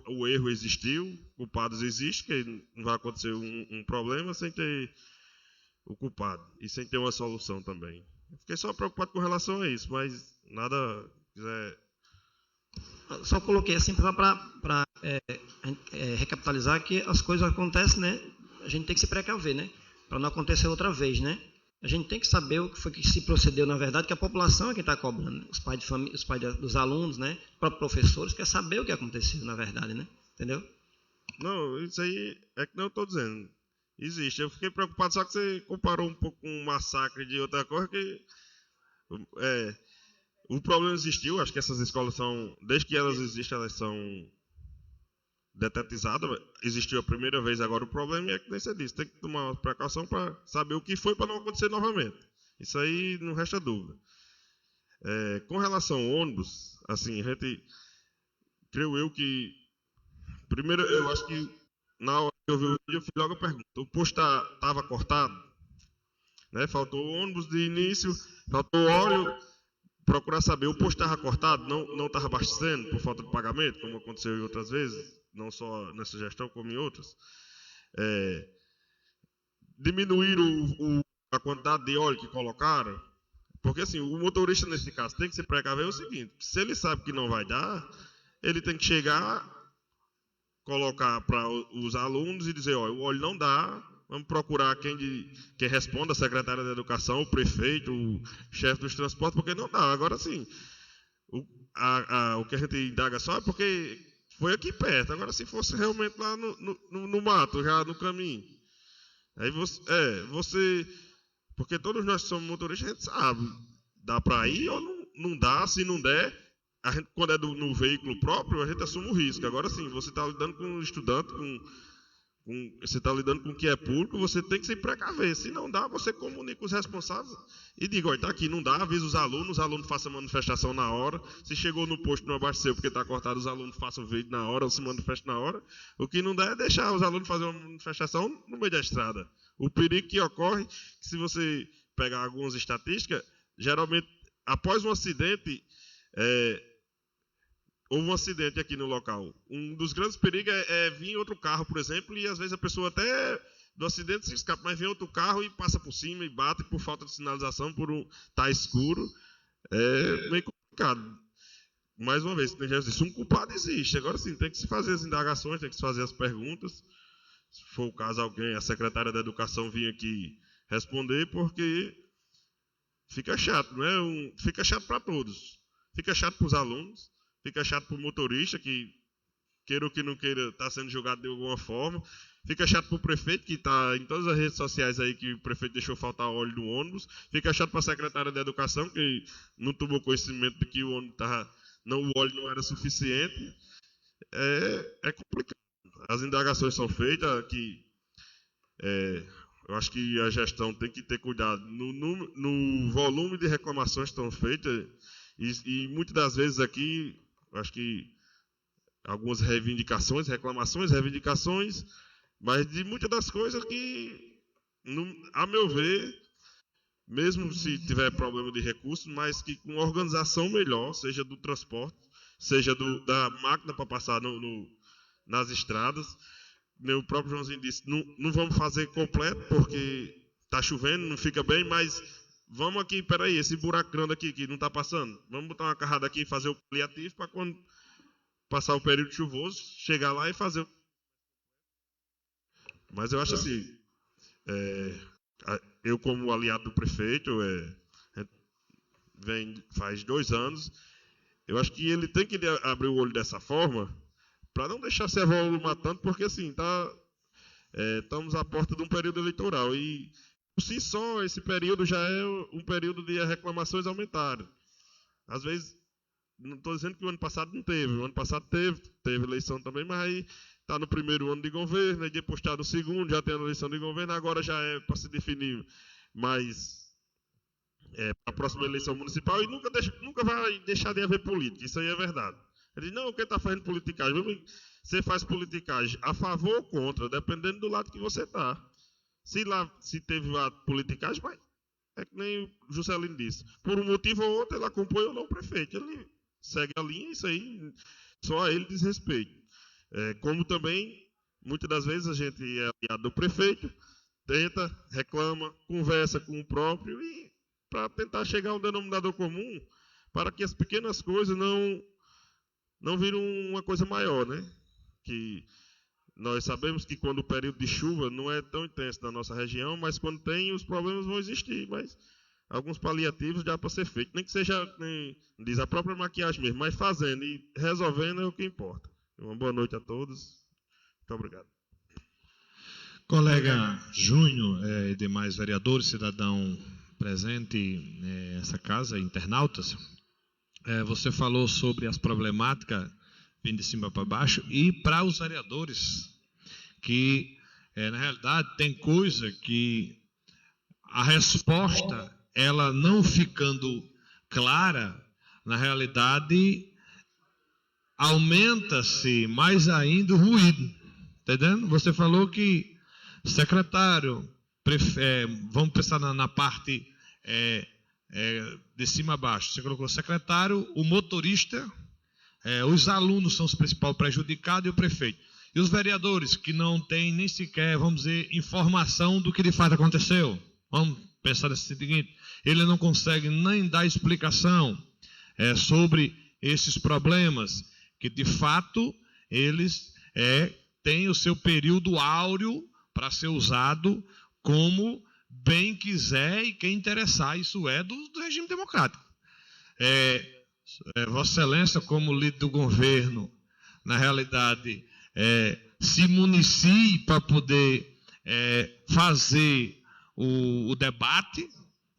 O erro existiu, culpados existem, que não vai acontecer um problema sem ter o culpado e sem ter uma solução também. Eu fiquei só preocupado com relação a isso, mas nada quiser... Só coloquei assim para recapitalizar que as coisas acontecem, né? A gente tem que se precaver, né? Para não acontecer outra vez, né? A gente tem que saber o que foi que se procedeu, na verdade, que a população é quem está cobrando, né? Os pais de família, os pais dos alunos, né? Os próprios professores querem saber o que aconteceu, na verdade, né? Entendeu? Não, isso aí é que não eu estou dizendo. Existe. Eu fiquei preocupado, só que você comparou um pouco com um massacre de outra coisa que... o problema existiu, acho que essas escolas são... Desde que elas existem, elas são detetizadas. Existiu a primeira vez, agora o problema é que nem você disse. Tem que tomar uma precaução para saber o que foi para não acontecer novamente. Isso aí não resta dúvida. Com relação ao ônibus, assim, a gente... Creio eu que... Primeiro, eu acho que na hora que eu vi o vídeo, eu fiz logo a pergunta. O posto estava cortado? Né? Faltou ônibus de início, faltou óleo. Procurar saber, o posto estava cortado, não estava abastecendo por falta de pagamento, como aconteceu em outras vezes, não só nessa gestão, como em outras. Diminuir a quantidade de óleo que colocaram, porque assim, o motorista nesse caso tem que se precaver o seguinte: se ele sabe que não vai dar, ele tem que chegar, colocar para os alunos e dizer: olha, o óleo não dá. Vamos procurar quem responda, a secretária da Educação, o prefeito, o chefe dos transportes, porque não dá. Agora sim, o que a gente indaga só é porque foi aqui perto. Agora, se fosse realmente lá no mato, já no caminho. Aí você... Porque todos nós que somos motoristas, a gente sabe. Dá para ir ou não dá. Se não der, a gente, quando é no veículo próprio, a gente assume o risco. Agora sim, você está lidando com um estudante, com você está lidando com o que é público, você tem que se precaver. Se não dá, você comunica os responsáveis e diga, olha, está aqui, não dá, avisa os alunos façam a manifestação na hora. Se chegou no posto não abasteceu porque está cortado, os alunos façam o vídeo na hora, ou se manifestem na hora. O que não dá é deixar os alunos fazer uma manifestação no meio da estrada. O perigo que ocorre, que se você pegar algumas estatísticas, geralmente, após um acidente, houve um acidente aqui no local. Um dos grandes perigos é vir outro carro, por exemplo, e às vezes a pessoa até do acidente se escapa, mas vem outro carro e passa por cima e bate por falta de sinalização, por estar escuro. É meio complicado. Mais uma vez, já disse, um culpado existe. Agora sim, tem que se fazer as indagações, tem que se fazer as perguntas. Se for o caso, alguém, a secretária da Educação, vir aqui responder, porque fica chato, não é? Fica chato para todos. Fica chato para os alunos. Fica chato para o motorista, que, queira ou que não queira, está sendo julgado de alguma forma. Fica chato para o prefeito, que está em todas as redes sociais aí, que o prefeito deixou faltar óleo no ônibus. Fica chato para a secretária da Educação, que não tomou conhecimento de que o ônibus o óleo não era suficiente. É complicado. As indagações são feitas, eu acho que a gestão tem que ter cuidado no volume de reclamações que estão feitas, e muitas das vezes aqui, acho que algumas reclamações, reivindicações, mas de muitas das coisas que, a meu ver, mesmo se tiver problema de recursos, mas que com organização melhor, seja do transporte, seja da máquina para passar nas estradas. O próprio Joãozinho disse, não vamos fazer completo, porque está chovendo, não fica bem, mas vamos aqui, peraí, esse buraco grande aqui que não está passando, vamos botar uma carrada aqui e fazer o paliativo para quando passar o período chuvoso, chegar lá e fazer. Mas eu acho assim, eu como aliado do prefeito, faz 2 anos, eu acho que ele tem que abrir o olho dessa forma, para não deixar se evoluir tanto, porque assim, estamos à porta de um período eleitoral, e por si só, esse período já é um período de reclamações aumentarem. Às vezes, não estou dizendo que o ano passado não teve. O ano passado teve eleição também, mas aí está no primeiro ano de governo, aí depois está no segundo, já tem a eleição de governo, agora já é para se definir mais para a próxima eleição municipal, e nunca vai deixar de haver política, isso aí é verdade. Ele diz, não, quem está fazendo politicagem? Você faz politicagem a favor ou contra, dependendo do lado que você está. Se teve a politicagem, mas é que nem o Juscelino disse. Por um motivo ou outro, ele acompanha ou não o prefeito. Ele segue a linha, isso aí só a ele diz respeito. Como também, muitas das vezes, a gente é aliado do prefeito, tenta, reclama, conversa com o próprio, e para tentar chegar a um denominador comum, para que as pequenas coisas não viram uma coisa maior, né? Que nós sabemos que quando o período de chuva não é tão intenso na nossa região, mas quando tem, os problemas vão existir, mas alguns paliativos dá para ser feito, nem que seja, diz a própria maquiagem mesmo, mas fazendo e resolvendo é o que importa. Uma boa noite a todos. Muito obrigado. Colega Júnior e demais vereadores, cidadão presente nessa casa, internautas, você falou sobre as problemáticas vindo de cima para baixo, e para os vereadores, que na realidade tem coisa que a resposta, ela não ficando clara, na realidade aumenta-se mais ainda o ruído, entendendo? Você falou que secretário, vamos pensar na parte de cima a baixo, você colocou secretário, o motorista, os alunos são os principais prejudicados, e o prefeito. E os vereadores, que não têm nem sequer, vamos dizer, informação do que de fato aconteceu. Vamos pensar nesse seguinte, ele não consegue nem dar explicação sobre esses problemas, que de fato eles têm o seu período áureo para ser usado como bem quiser e quem interessar. Isso é do regime democrático. Vossa Excelência, como líder do governo, na realidade, se municie para poder fazer o debate,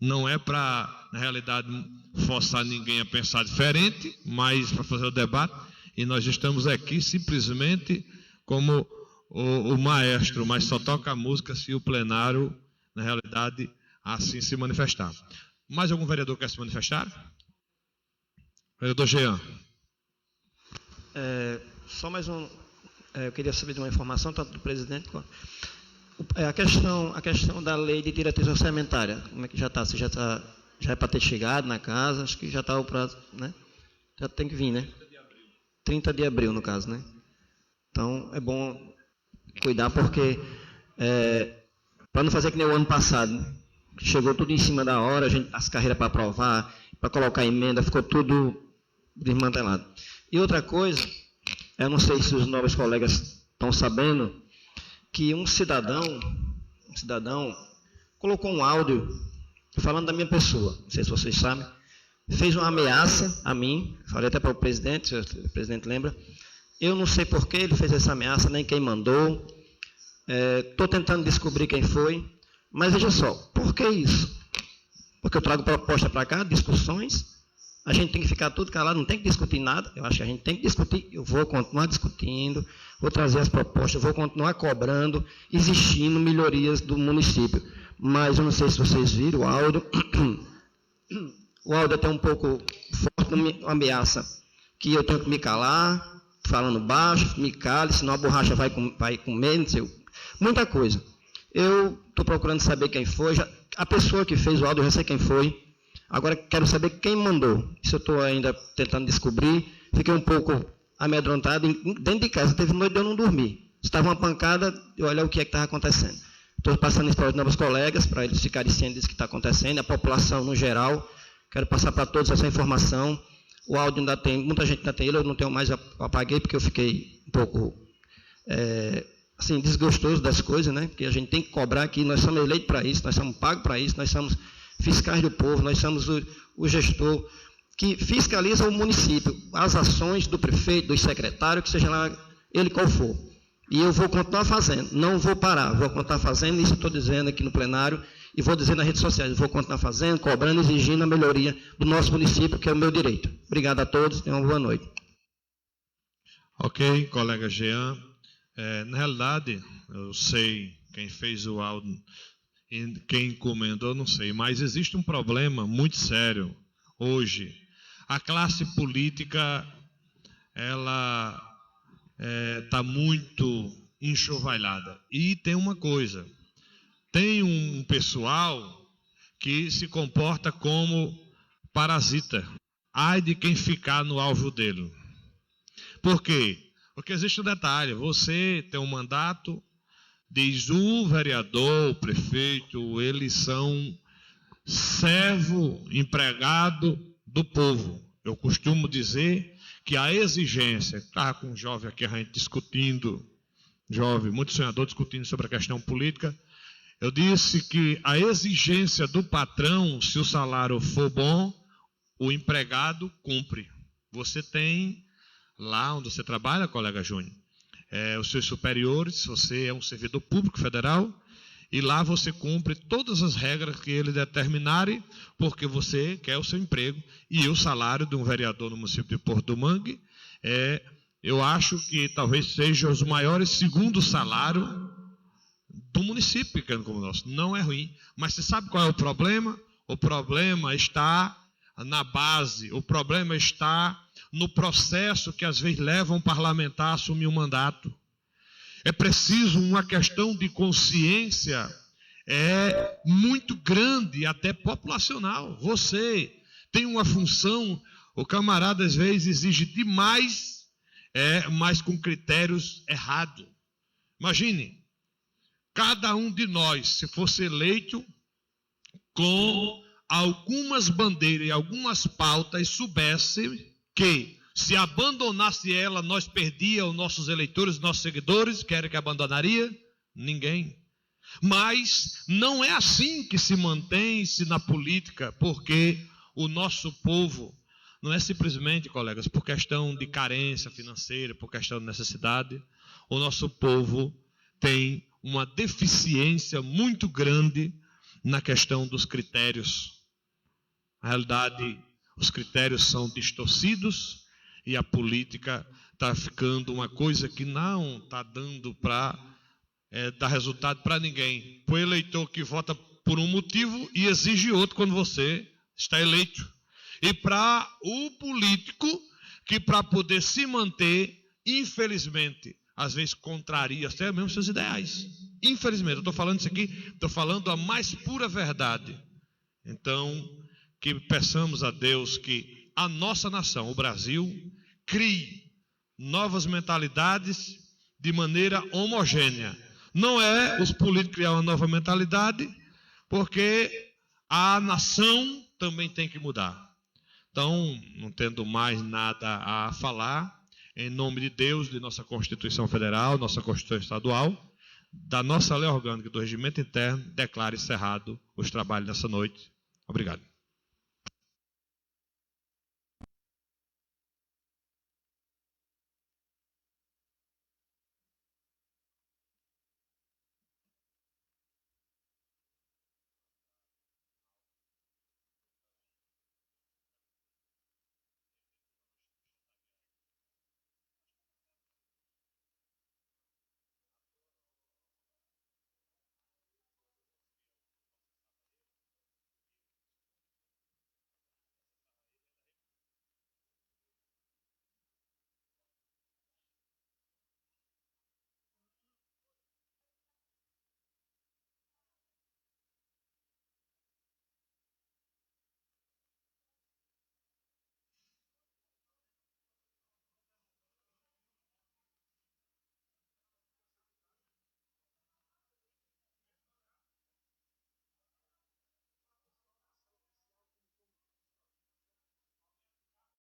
não é para, na realidade, forçar ninguém a pensar diferente, mas para fazer o debate, e nós estamos aqui simplesmente como o maestro, mas só toca a música se o plenário, na realidade, assim se manifestar. Mais algum vereador quer se manifestar? Vereador Jean. Só mais um. Eu queria saber de uma informação, tanto do presidente quanto. A questão da lei de diretriz orçamentária, como é que já está? Se já é para ter chegado na casa, acho que já está o prazo, né? Já tem que vir, né? 30 de abril, no caso, né? Então, é bom cuidar, porque para não fazer que nem o ano passado, né? Chegou tudo em cima da hora, as carreiras para aprovar, para colocar emenda, ficou tudo desmantelado. E outra coisa, eu não sei se os novos colegas estão sabendo, que um cidadão colocou um áudio falando da minha pessoa, não sei se vocês sabem, fez uma ameaça a mim, falei até para o presidente, se o presidente lembra, eu não sei por que ele fez essa ameaça, nem quem mandou, estou tentando descobrir quem foi, mas veja só, por que isso? Porque eu trago proposta para cá, discussões, a gente tem que ficar tudo calado, não tem que discutir nada, eu acho que a gente tem que discutir, eu vou continuar discutindo, vou trazer as propostas, vou continuar cobrando, exigindo melhorias do município. Mas eu não sei se vocês viram o áudio, o áudio é até um pouco forte, uma ameaça, que eu tenho que me calar, falando baixo, me cale, senão a borracha vai comer, não sei, muita coisa. Eu estou procurando saber quem foi, a pessoa que fez o áudio, eu já sei quem foi, agora quero saber quem mandou. Isso eu estou ainda tentando descobrir. Fiquei um pouco amedrontado. Dentro de casa, teve noite de eu não dormir. Estava uma pancada, e olha o que é que estava acontecendo. Estou passando isso para os novos colegas, para eles ficarem cientes disso que está acontecendo, a população no geral. Quero passar para todos essa informação. O áudio ainda tem, muita gente ainda tem ele, eu não tenho mais, eu apaguei porque eu fiquei um pouco assim, desgostoso das coisas, né? Porque a gente tem que cobrar aqui, nós somos eleitos para isso, nós somos pagos para isso, nós somos fiscais do povo, nós somos o gestor que fiscaliza o município, as ações do prefeito, do secretário, que seja lá ele qual for. E eu vou continuar fazendo, não vou parar, vou continuar fazendo, isso estou dizendo aqui no plenário, e vou dizer nas redes sociais, vou continuar fazendo, cobrando, exigindo a melhoria do nosso município, que é o meu direito. Obrigado a todos, tenham uma boa noite. Ok, colega Jean. Na realidade, eu sei quem fez o áudio, quem encomendou, não sei, mas existe um problema muito sério hoje. A classe política, ela está muito enxovalhada. E tem uma coisa, tem um pessoal que se comporta como parasita. Ai de quem ficar no alvo dele. Por quê? Porque existe um detalhe, você tem um mandato, diz o vereador, o prefeito, eles são servo, empregado do povo. Eu costumo dizer que a exigência, estava com um jovem aqui, a gente discutindo, muito sonhador discutindo sobre a questão política, eu disse que a exigência do patrão, se o salário for bom, o empregado cumpre. Você tem, lá onde você trabalha, colega Júnior, os seus superiores, você é um servidor público federal, e lá você cumpre todas as regras que eles determinarem, porque você quer o seu emprego. E o salário de um vereador no município de Porto do Mangue, eu acho que talvez seja os maiores segundo salário do município pequeno como o nosso. Não é ruim. Mas você sabe qual é o problema? O problema está na base, o problema está no processo que às vezes leva um parlamentar a assumir um mandato. É preciso uma questão de consciência muito grande, até populacional. Você tem uma função, o camarada às vezes exige demais, mas com critérios errados. Imagine, cada um de nós, se fosse eleito com algumas bandeiras e algumas pautas, soubesse que se abandonasse ela, nós perdíamos os nossos eleitores, nossos seguidores. Querem que abandonaria? Ninguém. Mas não é assim que se mantém-se na política, porque o nosso povo não é simplesmente, colegas, por questão de carência financeira, por questão de necessidade. O nosso povo tem uma deficiência muito grande na questão dos critérios. Na realidade, os critérios são distorcidos, e a política está ficando uma coisa que não está dando para dar resultado para ninguém. Para o eleitor que vota por um motivo e exige outro quando você está eleito. E para o político que, para poder se manter, infelizmente, às vezes contraria até mesmo seus ideais. Infelizmente, eu estou falando isso aqui, estou falando a mais pura verdade. Então, que peçamos a Deus que a nossa nação, o Brasil, crie novas mentalidades de maneira homogênea. Não é os políticos criar uma nova mentalidade, porque a nação também tem que mudar. Então, não tendo mais nada a falar, em nome de Deus, de nossa Constituição Federal, nossa Constituição Estadual, da nossa lei orgânica do regimento interno, declaro encerrado os trabalhos dessa noite. Obrigado.